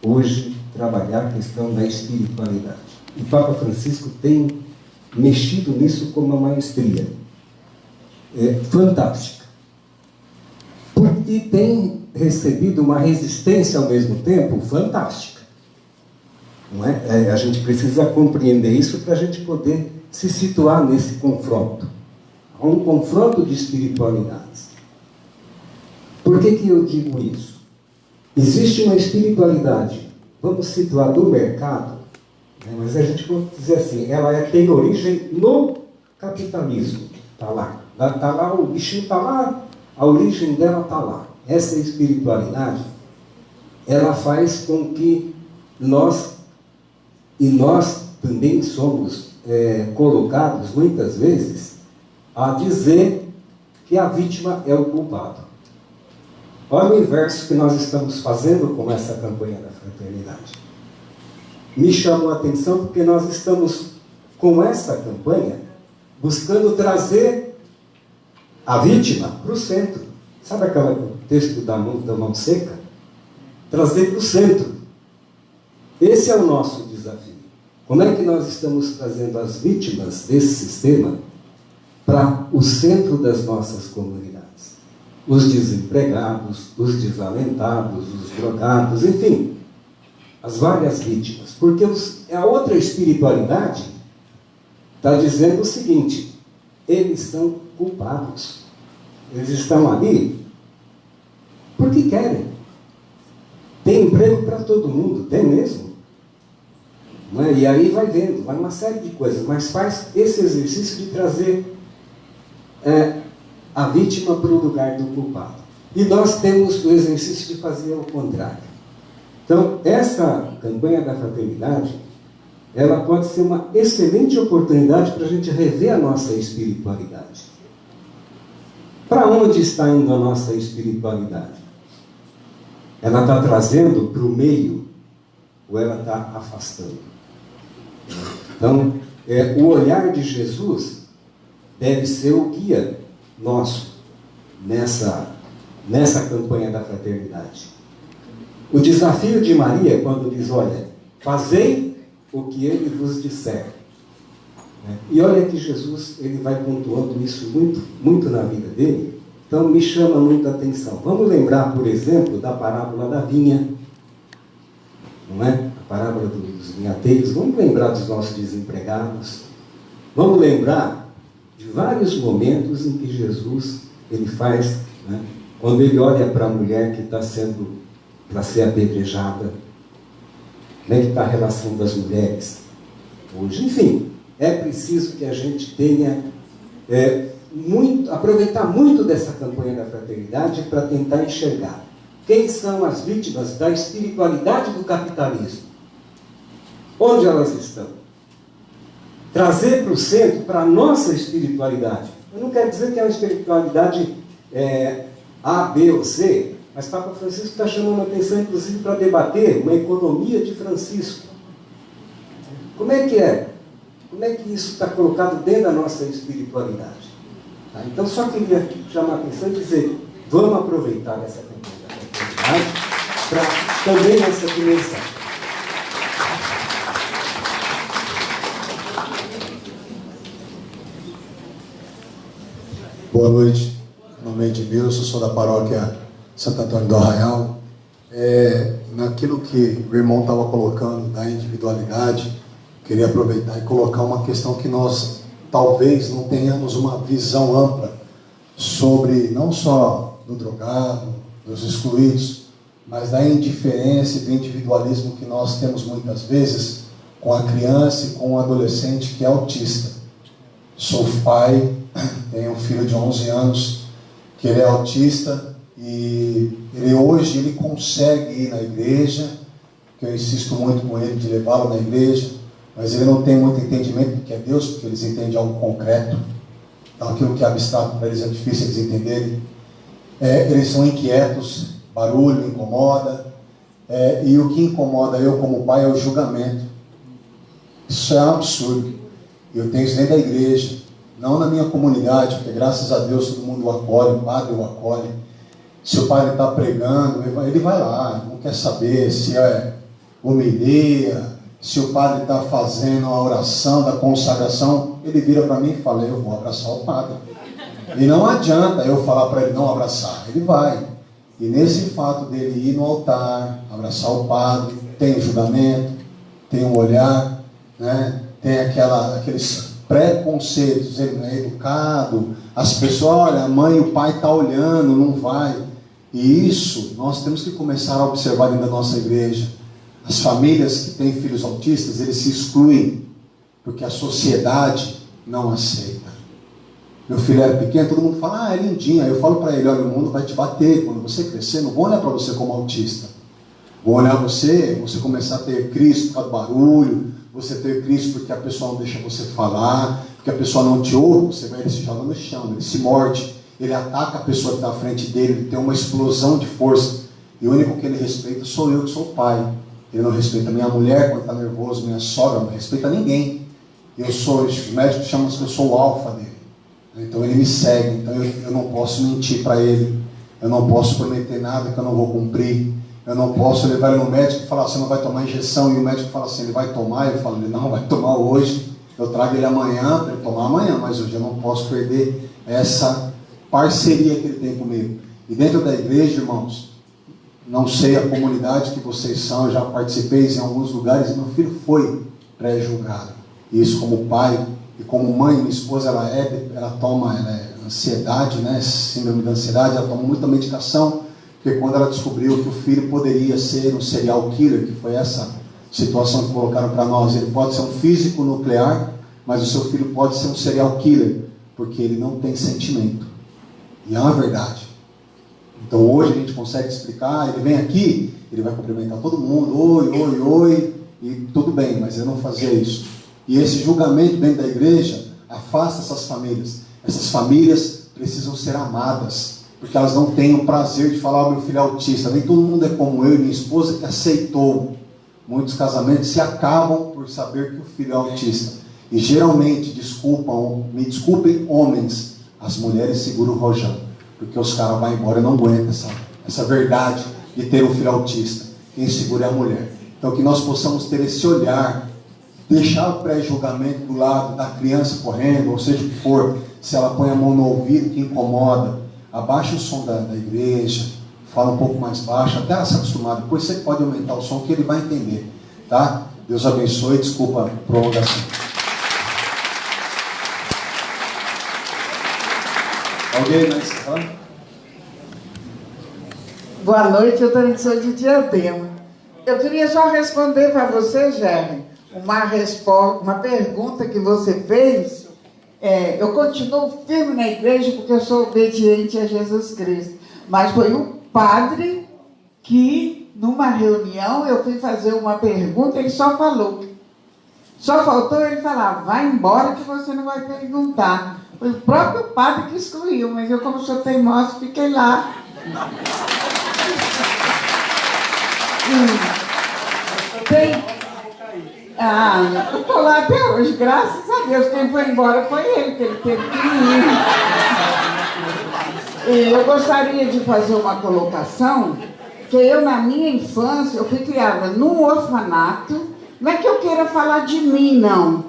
hoje, trabalhar a questão da espiritualidade. O Papa Francisco tem mexido nisso com uma maestria fantástica. Porque tem recebido uma resistência ao mesmo tempo fantástica. Não é? A gente precisa compreender isso para a gente poder se situar nesse confronto. Há um confronto de espiritualidades. Por que eu digo isso? Existe uma espiritualidade, vamos situar do mercado, né, mas a gente pode dizer assim, ela tem origem no capitalismo. Está lá. Está lá, o bichinho está lá, a origem dela está lá. Essa espiritualidade, ela faz com que nós também somos colocados, muitas vezes, a dizer que a vítima é o culpado. Olha o inverso que nós estamos fazendo com essa campanha da fraternidade. Me chamou a atenção porque nós estamos, com essa campanha, buscando trazer a vítima para o centro. Sabe aquele texto da mão seca? Trazer para o centro. Esse é o nosso desafio. Como é que nós estamos trazendo as vítimas desse sistema para o centro das nossas comunidades? Os desempregados, os desalentados, os drogados, enfim, as várias vítimas. Porque a outra espiritualidade está dizendo o seguinte: eles são culpados. Eles estão ali porque querem. Tem emprego para todo mundo, tem mesmo. Não é? E aí vai vendo, vai uma série de coisas, mas faz esse exercício de trazer a vítima para o lugar do culpado. E nós temos o exercício de fazer o contrário. Então, essa campanha da fraternidade, ela pode ser uma excelente oportunidade para a gente rever a nossa espiritualidade. Para onde está indo a nossa espiritualidade? Ela está trazendo para o meio ou ela está afastando? Então, o olhar de Jesus deve ser o guia nosso nessa campanha da fraternidade. O desafio de Maria, quando diz, olha, fazei o que ele vos disser. E olha que Jesus, ele vai pontuando isso muito, muito na vida dele, então me chama muita atenção. Vamos lembrar, por exemplo, da parábola da vinha, não é? A parábola dos vinhateiros. Vamos lembrar dos nossos desempregados. Vamos lembrar de vários momentos em que Jesus, ele faz, né? Quando ele olha para a mulher que está sendo para ser apedrejada, como é que está a relação das mulheres hoje? Enfim, é preciso que a gente tenha aproveitar muito dessa campanha da fraternidade para tentar enxergar quem são as vítimas da espiritualidade do capitalismo, onde elas estão. Trazer para o centro, para a nossa espiritualidade. Eu não quero dizer que é uma espiritualidade A, B ou C, mas Papa Francisco está chamando a atenção, inclusive, para debater uma economia de Francisco. Como é que é? Como é que isso está colocado dentro da nossa espiritualidade? Tá? Então, só queria chamar a atenção e dizer, vamos aproveitar essa campanha da fraternidade para também essa dimensão. Boa noite, meu nome é Edmilson, sou da paróquia Santo Antônio do Arraial. Naquilo que o irmão estava colocando da individualidade, queria aproveitar e colocar uma questão que nós talvez não tenhamos uma visão ampla sobre não só do drogado, dos excluídos, mas da indiferença e do individualismo que nós temos muitas vezes com a criança e com o adolescente que é autista. Sou pai, tenho um filho de 11 anos que ele é autista e hoje ele consegue ir na igreja, que eu insisto muito com ele de levá-lo na igreja, mas ele não tem muito entendimento do que é Deus, porque eles entendem algo concreto. Então aquilo que é abstrato para eles é difícil eles entenderem. Eles são inquietos, barulho incomoda, e o que incomoda eu como pai é o julgamento. Isso é um absurdo. Eu tenho isso dentro da igreja, não na minha comunidade, porque graças a Deus todo mundo o acolhe, o padre o acolhe. Se o padre está pregando, ele vai lá, não quer saber se é homilia, se o padre está fazendo a oração da consagração, ele vira para mim e fala, eu vou abraçar o padre. E não adianta eu falar para ele não abraçar, ele vai. E nesse fato dele ir no altar, abraçar o padre, tem julgamento, tem um olhar, né? Tem aqueles preconceitos, ele não é educado, as pessoas, olha, a mãe e o pai estão olhando, não vai. E isso nós temos que começar a observar dentro da nossa igreja. As famílias que têm filhos autistas, eles se excluem, porque a sociedade não aceita. Meu filho era pequeno, todo mundo fala, é lindinho. Aí eu falo para ele, olha, o mundo vai te bater. Quando você crescer, não vou olhar para você como autista. Vou olhar você começar a ter crise por causa do barulho, você ter crise porque a pessoa não deixa você falar, porque a pessoa não te ouve, ele se joga no chão, ele se morde, ele ataca a pessoa que está à frente dele, ele tem uma explosão de força. E o único que ele respeita sou eu, que sou o pai. Ele não respeita minha mulher quando está nervoso, minha sogra, não respeita ninguém. Os médicos chamam que eu sou o alfa dele. Então ele me segue, então eu não posso mentir para ele, eu não posso prometer nada que eu não vou cumprir, eu não posso levar ele no médico e falar, você não vai tomar injeção, e o médico fala assim, ele vai tomar, eu falo, não, vai tomar hoje, eu trago ele amanhã, para ele tomar amanhã, mas hoje eu não posso perder essa parceria que ele tem comigo. E dentro da igreja, irmãos, não sei a comunidade que vocês são, eu já participei em alguns lugares, e meu filho foi pré-julgado. E isso como pai e como mãe, minha esposa, ela toma ansiedade, né, síndrome da ansiedade, ela toma muita medicação, porque quando ela descobriu que o filho poderia ser um serial killer, que foi essa situação que colocaram para nós, ele pode ser um físico nuclear, mas o seu filho pode ser um serial killer, porque ele não tem sentimento. E é uma verdade. Então hoje a gente consegue explicar, ele vem aqui, ele vai cumprimentar todo mundo, oi, e tudo bem, mas eu não fazia isso. E esse julgamento dentro da igreja afasta essas famílias. Essas famílias precisam ser amadas, porque elas não têm o prazer de falar, meu filho é autista. Nem todo mundo é como eu e minha esposa que aceitou. Muitos casamentos se acabam por saber que o filho é autista. E geralmente, me desculpem homens, as mulheres seguram o rojão. porque os caras vão embora e não aguentam essa verdade de ter um filho autista. Quem segura é a mulher. Então que nós possamos ter esse olhar, deixar o pré-julgamento do lado da criança correndo, ou seja o que for, se ela põe a mão no ouvido que incomoda, abaixa o som da igreja, fala um pouco mais baixo, até ela se acostumar, depois você pode aumentar o som que ele vai entender, tá? Deus abençoe, desculpa a prolongação. Alguém mais falando? Boa noite, eu também sou de Diadema. Eu queria só responder para você, Gerry, uma pergunta que você fez. Eu continuo firme na igreja porque eu sou obediente a Jesus Cristo. Mas foi um padre que, numa reunião, eu fui fazer uma pergunta, ele só falou. Só faltou ele falar, vai embora que você não vai perguntar. Foi o próprio padre que excluiu, mas eu, como sou teimosa, fiquei lá. Eu estou lá até hoje, graças a Deus. Quem foi embora foi ele, que ele teve que ir. Eu gostaria de fazer uma colocação, que eu, na minha infância, eu fui criada num orfanato. Não é que eu queira falar de mim, não.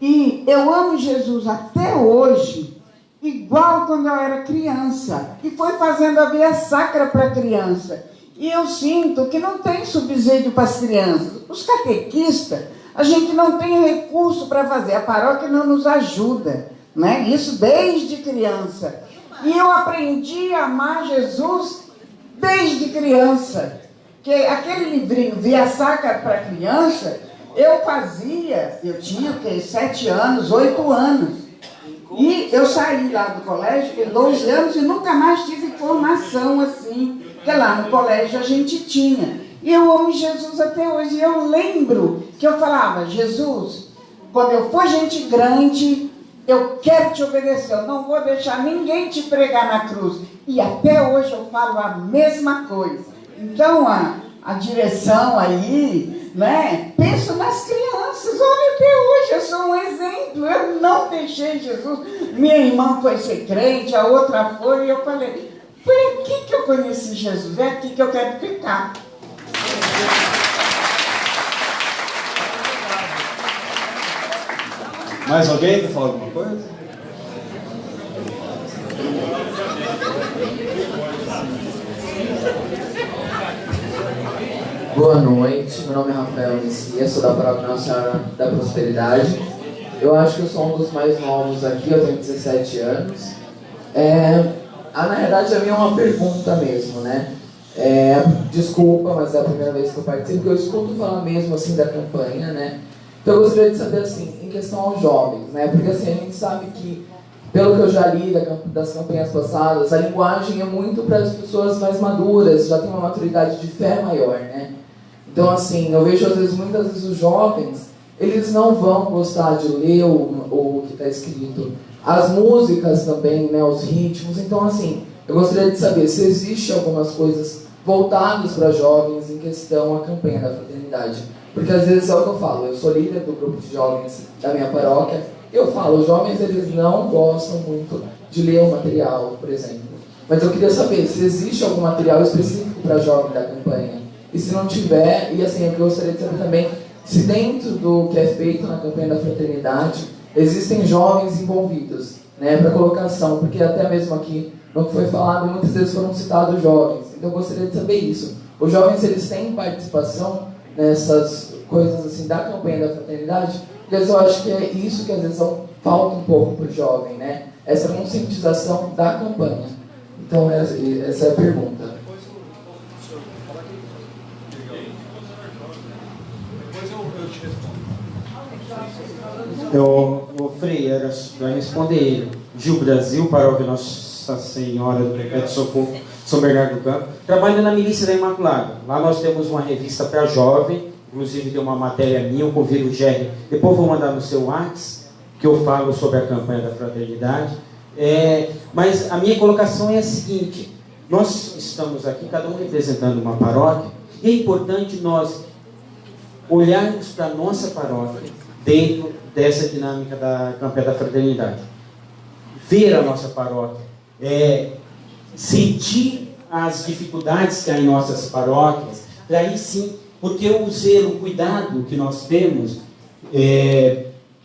E eu amo Jesus até hoje, igual quando eu era criança. E foi fazendo a via sacra para criança. E eu sinto que não tem subsídio para as crianças. Os catequistas, a gente não tem recurso para fazer. A paróquia não nos ajuda, né? Isso desde criança. E eu aprendi a amar Jesus desde criança. Que aquele livrinho, Via Sacra para Criança, eu tinha 7 anos, 8 anos. E eu saí lá do colégio com 12 anos e nunca mais tive formação assim. Porque lá no colégio a gente tinha. E eu amo Jesus até hoje. E eu lembro que eu falava, Jesus, quando eu for gente grande, eu quero te obedecer. Eu não vou deixar ninguém te pregar na cruz. E até hoje eu falo a mesma coisa. Então, a direção aí, né? Penso nas crianças. Olha, até hoje eu sou um exemplo. Eu não deixei Jesus. Minha irmã foi ser crente, a outra foi, e eu falei, foi aqui que eu conheci Jesus, é aqui que eu quero ficar. Mais alguém quer falar alguma coisa? Boa noite, meu nome é Rafael Messias, sou da Paróquia Nossa Senhora da Prosperidade. Eu acho que eu sou um dos mais novos aqui, eu tenho 17 anos. Na verdade, a minha é uma pergunta mesmo, né? Desculpa, mas é a primeira vez que eu participo, porque eu escuto falar mesmo assim da campanha, né? Então eu gostaria de saber assim, em questão aos jovens, né? Porque assim, a gente sabe que, pelo que eu já li das campanhas passadas, a linguagem é muito para as pessoas mais maduras, já tem uma maturidade de fé maior, né? Então assim, eu vejo muitas vezes os jovens, eles não vão gostar de ler o que está escrito. As músicas também, né, os ritmos. Então assim, eu gostaria de saber se existe algumas coisas voltadas para jovens em questão à campanha da fraternidade. Porque às vezes é o que eu falo, eu sou líder do grupo de jovens da minha paróquia, eu falo, os jovens eles não gostam muito de ler o material, por exemplo. Mas eu queria saber se existe algum material específico para jovem da campanha. E se não tiver, e assim, eu gostaria de saber também se dentro do que é feito na campanha da fraternidade, existem jovens envolvidos, né, para colocação, porque até mesmo aqui, no que foi falado, muitas vezes foram citados jovens. Então eu gostaria de saber isso. Os jovens, eles têm participação nessas coisas assim da campanha da fraternidade? Porque eu acho que é isso que às vezes falta um pouco para o jovem, né? Essa conscientização da campanha. Então essa é a pergunta. O Frei, era para responder ele. Gil Brasil, Paróquia Nossa Senhora do Perpétuo Socorro, São Bernardo do Campo. Trabalho na Milícia da Imaculada. Lá nós temos uma revista para jovem, inclusive tem uma matéria minha, eu convido o Jerry. Depois vou mandar no seu WhatsApp, que eu falo sobre a campanha da fraternidade. Mas a minha colocação é a seguinte: nós estamos aqui, cada um representando uma paróquia, e é importante nós olharmos para a nossa paróquia dentro dessa dinâmica da campanha da fraternidade. Ver a nossa paróquia, sentir as dificuldades que há em nossas paróquias, para aí sim, porque o zelo, o cuidado que nós temos,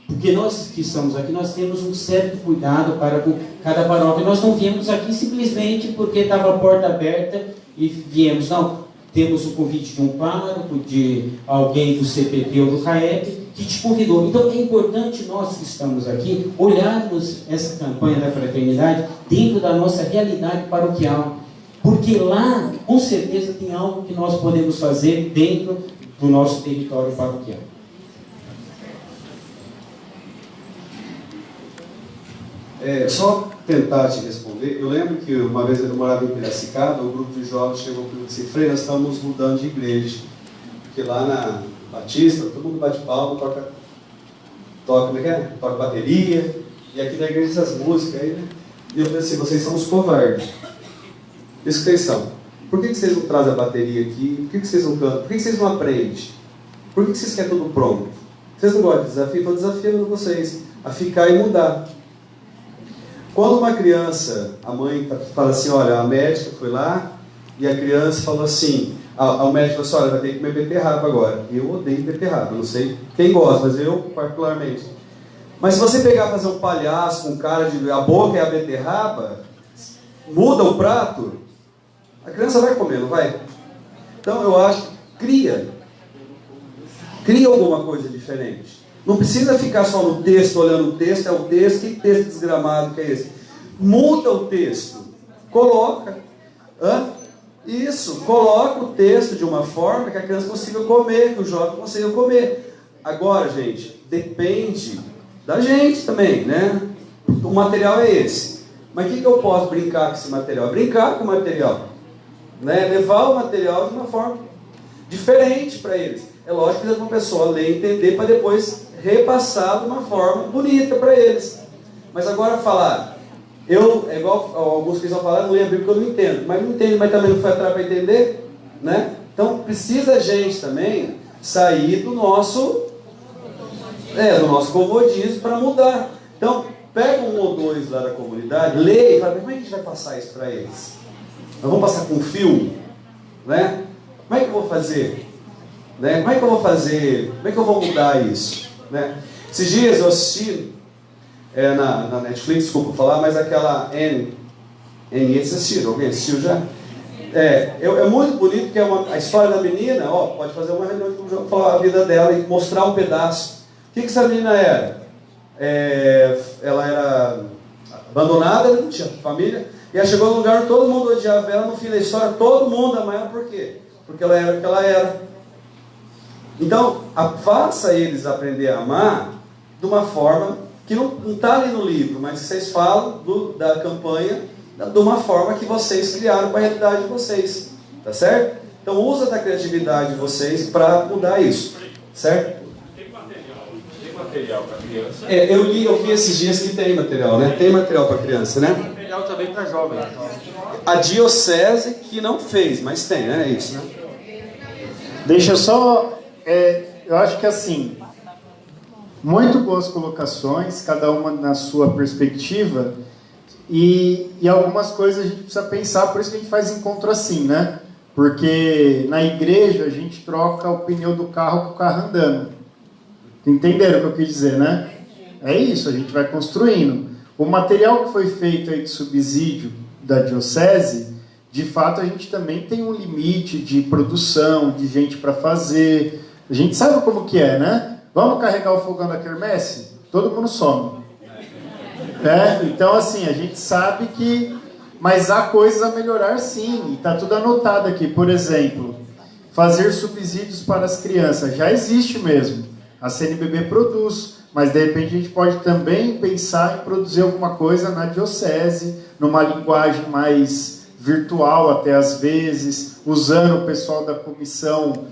porque nós que estamos aqui, nós temos um certo cuidado para com cada paróquia. Nós não viemos aqui simplesmente porque estava a porta aberta e viemos, não. Temos o convite de um pároco, de alguém do CPP ou do CAEP, que te convidou. Então é importante nós que estamos aqui olharmos essa campanha da fraternidade dentro da nossa realidade paroquial, porque lá com certeza tem algo que nós podemos fazer dentro do nosso território paroquial. Só tentar te responder. Eu lembro que uma vez eu morava em Piracicaba, o grupo de jovens chegou para mim e disse: Frei, nós estamos mudando de igreja, porque lá na Batista todo mundo bate palma, toca bateria, e aqui na igreja essas músicas aí, né? E eu falei assim: vocês são os covardes. Isso que vocês são. Por que vocês não trazem a bateria aqui? Por que vocês não cantam? Por que vocês não aprendem? Por que vocês querem tudo pronto? Vocês não gostam de desafio? Estou desafiando vocês a ficar e mudar. Quando uma criança, a mãe fala assim: olha, a médica foi lá e a criança falou assim, o médico falou assim: olha, vai ter que comer beterraba agora. Eu odeio beterraba, não sei quem gosta, mas eu particularmente. Mas se você pegar e fazer um palhaço com cara de a boca é a beterraba, muda o prato, a criança vai comer, não vai? Então eu acho que cria alguma coisa diferente. Não precisa ficar só no texto, olhando o texto, é o texto, que texto desgramado que é esse? Muda o texto, coloca, coloca o texto de uma forma que a criança consiga comer, que o jovem consiga comer. Agora, gente, depende da gente também, né? O material é esse. Mas o que eu posso brincar com esse material? Brincar com o material, né? Levar o material de uma forma diferente para eles. É lógico que uma pessoa ler e entender para depois repassar de uma forma bonita para eles. Mas agora falar, é igual alguns que estão falando, não leio a Bíblia porque eu não entendo. Mas não entende, mas também não foi atrás para entender, né? Então precisa a gente também sair do nosso comodismo para mudar. Então pega um ou dois lá da comunidade, lê e fala: como é que a gente vai passar isso para eles? Nós vamos passar com fio, né? Como é que eu vou fazer? Né? Como é que eu vou fazer? Como é que eu vou mudar isso? Né? Esses dias eu assisti na Netflix, desculpa falar, mas aquela Annie, vocês assistiram? Alguém assistiu já? É muito bonito, que é a história da menina. Pode fazer uma reunião de falar a vida dela e mostrar um pedaço. O que essa menina era? Ela era abandonada, não tinha família, e ela chegou num lugar onde todo mundo odiava ela. No fim da história, todo mundo ama ela. Por quê? Porque ela era o que ela era. Então, faça eles aprender a amar de uma forma que não está ali no livro, mas que vocês falam da campanha de uma forma que vocês criaram para a realidade de vocês. Tá certo? Então, usa da criatividade de vocês para mudar isso. Certo? Tem material para criança? Eu vi esses dias que tem material, né? Tem material para criança, né? Tem material também para jovem. A diocese que não fez, mas tem, né? É isso, né? Deixa eu só... eu acho que assim, muito boas colocações, cada uma na sua perspectiva, e algumas coisas a gente precisa pensar, por isso que a gente faz encontro assim, né? Porque na igreja a gente troca o pneu do carro com o carro andando. Entenderam o que eu quis dizer, né? É isso, a gente vai construindo. O material que foi feito aí de subsídio da diocese, de fato a gente também tem um limite de produção, de gente para fazer. A gente sabe como que é, né? Vamos carregar o fogão da quermesse? Todo mundo some. Então, assim, a gente sabe que... Mas há coisas a melhorar, sim. E está tudo anotado aqui. Por exemplo, fazer subsídios para as crianças. Já existe mesmo. A CNBB produz. Mas, de repente, a gente pode também pensar em produzir alguma coisa na diocese, numa linguagem mais virtual, até às vezes, usando o pessoal da comissão...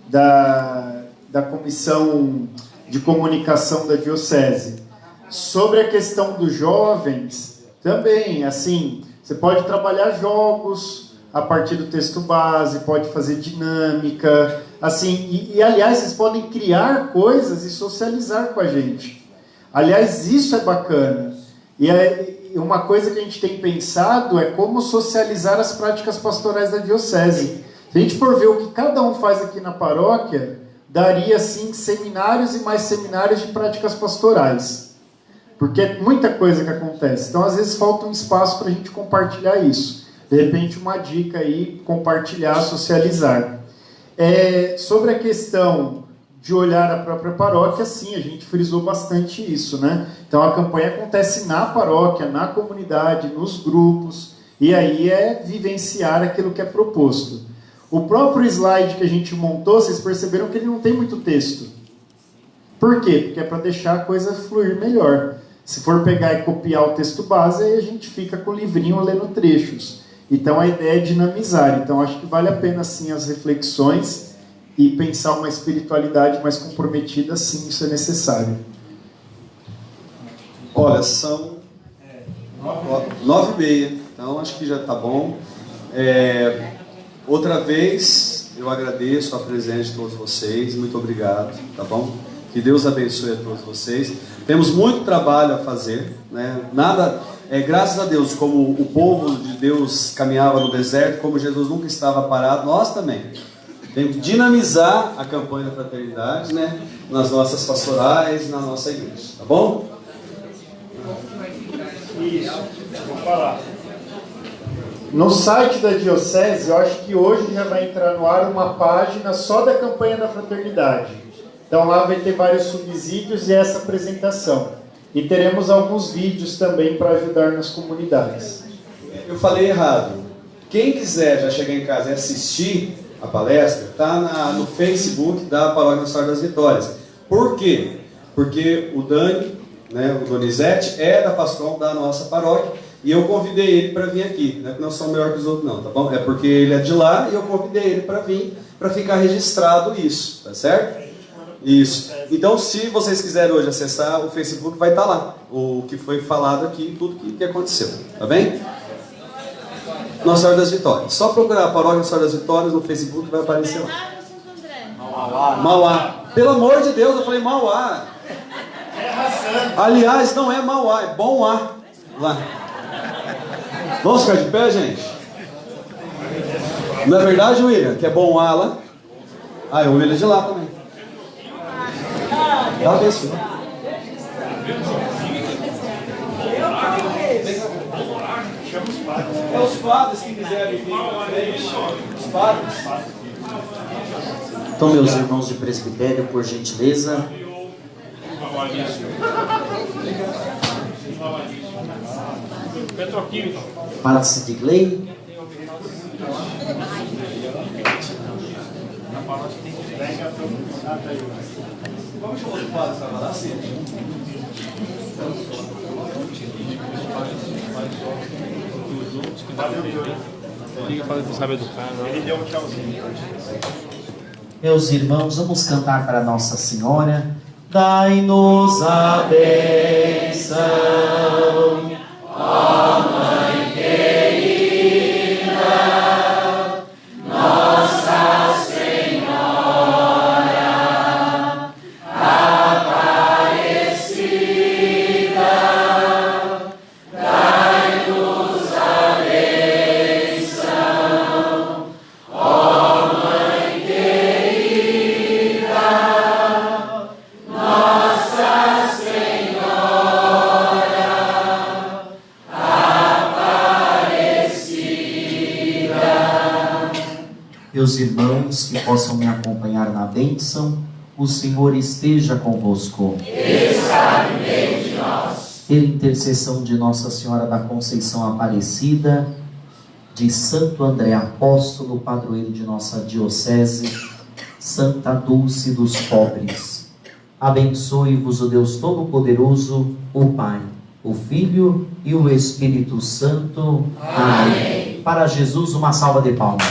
da comissão de comunicação da diocese. Sobre a questão dos jovens, também, assim, você pode trabalhar jogos a partir do texto base, pode fazer dinâmica, assim, e aliás, vocês podem criar coisas e socializar com a gente. Aliás, isso é bacana. E uma coisa que a gente tem pensado é como socializar as práticas pastorais da diocese. Se a gente for ver o que cada um faz aqui na paróquia, daria sim seminários e mais seminários de práticas pastorais. Porque é muita coisa que acontece. Então, às vezes, falta um espaço para a gente compartilhar isso. De repente, uma dica aí, compartilhar, socializar. Sobre a questão de olhar a própria paróquia, sim, a gente frisou bastante isso, né? Então, a campanha acontece na paróquia, na comunidade, nos grupos, e aí é vivenciar aquilo que é proposto. O próprio slide que a gente montou, vocês perceberam que ele não tem muito texto. Por quê? Porque é para deixar a coisa fluir melhor. Se for pegar e copiar o texto base, aí a gente fica com o livrinho lendo trechos. Então, a ideia é dinamizar. Então, acho que vale a pena, sim, as reflexões e pensar uma espiritualidade mais comprometida, sim, isso é necessário. Olha, são 9h30, então acho que já está bom. Outra vez, eu agradeço a presença de todos vocês, muito obrigado, tá bom? Que Deus abençoe a todos vocês. Temos muito trabalho a fazer, né? Graças a Deus, como o povo de Deus caminhava no deserto, como Jesus nunca estava parado, nós também temos que dinamizar a campanha da fraternidade, né? Nas nossas pastorais, na nossa igreja, tá bom? Isso, vou falar. No site da Diocese, eu acho que hoje já vai entrar no ar uma página só da campanha da fraternidade. Então lá vai ter vários subsídios e essa apresentação. E teremos alguns vídeos também para ajudar nas comunidades. Eu falei errado. Quem quiser já chegar em casa e assistir a palestra, está no Facebook da Paróquia Nossa Senhora das Vitórias. Por quê? Porque o Dani, né, o Donizete, é da pastoral da nossa paróquia e eu convidei ele para vir aqui. Não é que nós somos melhor que os outros, não, tá bom? É porque ele é de lá e eu convidei ele para vir, para ficar registrado isso, tá certo? Isso. Então, se vocês quiserem hoje acessar o Facebook, vai estar lá o que foi falado aqui, tudo que aconteceu, tá bem? Nossa Senhora das Vitórias. Só procurar a Paróquia Nossa Senhora das Vitórias no Facebook, vai aparecer lá. Mauá. Pelo amor de Deus, eu falei Mauá. Aliás, não é Mauá, é Bom-Á. Lá. Vamos ficar de pé, gente? Não é verdade, William? Que é Bom-Á lá? Ah, é o William de lá também. Dá a vez, filho. É os padres que quiserem vir. Os padres. Então, meus irmãos de presbitério, por gentileza. Padre Sidgley. Vamos chamar o padre para lá, sim. Liga para ele saber educar. Ele deu um tchauzinho. Meus irmãos, vamos cantar para Nossa Senhora. Dai-nos a bênção, ó Mãe querida, Nossa Senhora Aparecida, dai-nos a bênção, ó Mãe querida, Nossa Senhora Aparecida. Meus irmãos que possam me acompanhar na bênção, o Senhor esteja convosco. Está no meio de nós. Pela intercessão de Nossa Senhora da Conceição Aparecida, de Santo André Apóstolo, padroeiro de nossa diocese, Santa Dulce dos pobres, abençoe-vos o Deus Todo-Poderoso, o Pai, o Filho e o Espírito Santo. Amém. Para Jesus, uma salva de palmas.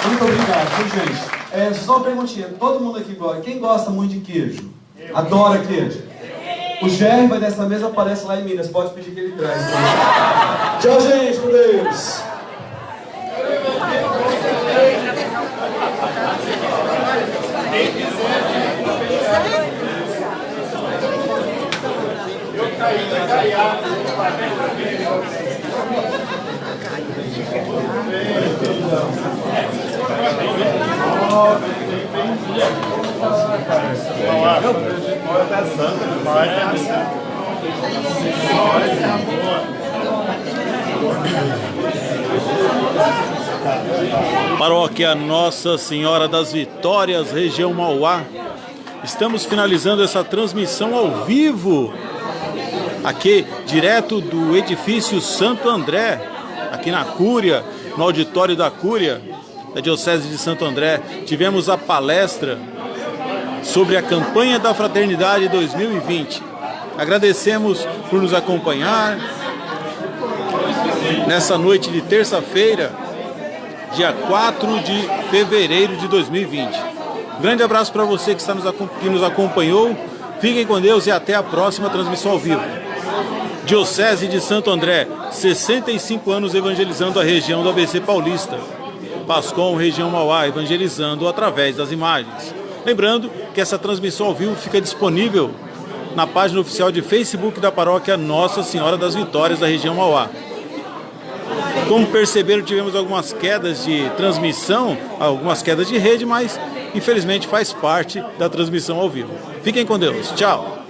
Muito obrigado, viu, gente? Só uma perguntinha. Todo mundo aqui gosta. Quem gosta muito de queijo? Adora queijo? O Gerry vai dessa mesa, aparece lá em Minas. Pode pedir que ele traz. Tchau, gente. Com Deus. Quem quiser. Paróquia Nossa Senhora das Vitórias, região Mauá. Estamos finalizando essa transmissão ao vivo, aqui direto do edifício Santo André, aqui na Cúria, no auditório da Cúria, da Diocese de Santo André. Tivemos a palestra sobre a campanha da Fraternidade 2020. Agradecemos por nos acompanhar nessa noite de terça-feira, dia 4 de fevereiro de 2020. Grande abraço para você que nos acompanhou. Fiquem com Deus e até a próxima transmissão ao vivo. Diocese de Santo André, 65 anos evangelizando a região do ABC Paulista. Pascom, região Mauá, evangelizando através das imagens. Lembrando que essa transmissão ao vivo fica disponível na página oficial de Facebook da Paróquia Nossa Senhora das Vitórias da região Mauá. Como perceberam, tivemos algumas quedas de transmissão, algumas quedas de rede, mas infelizmente faz parte da transmissão ao vivo. Fiquem com Deus. Tchau!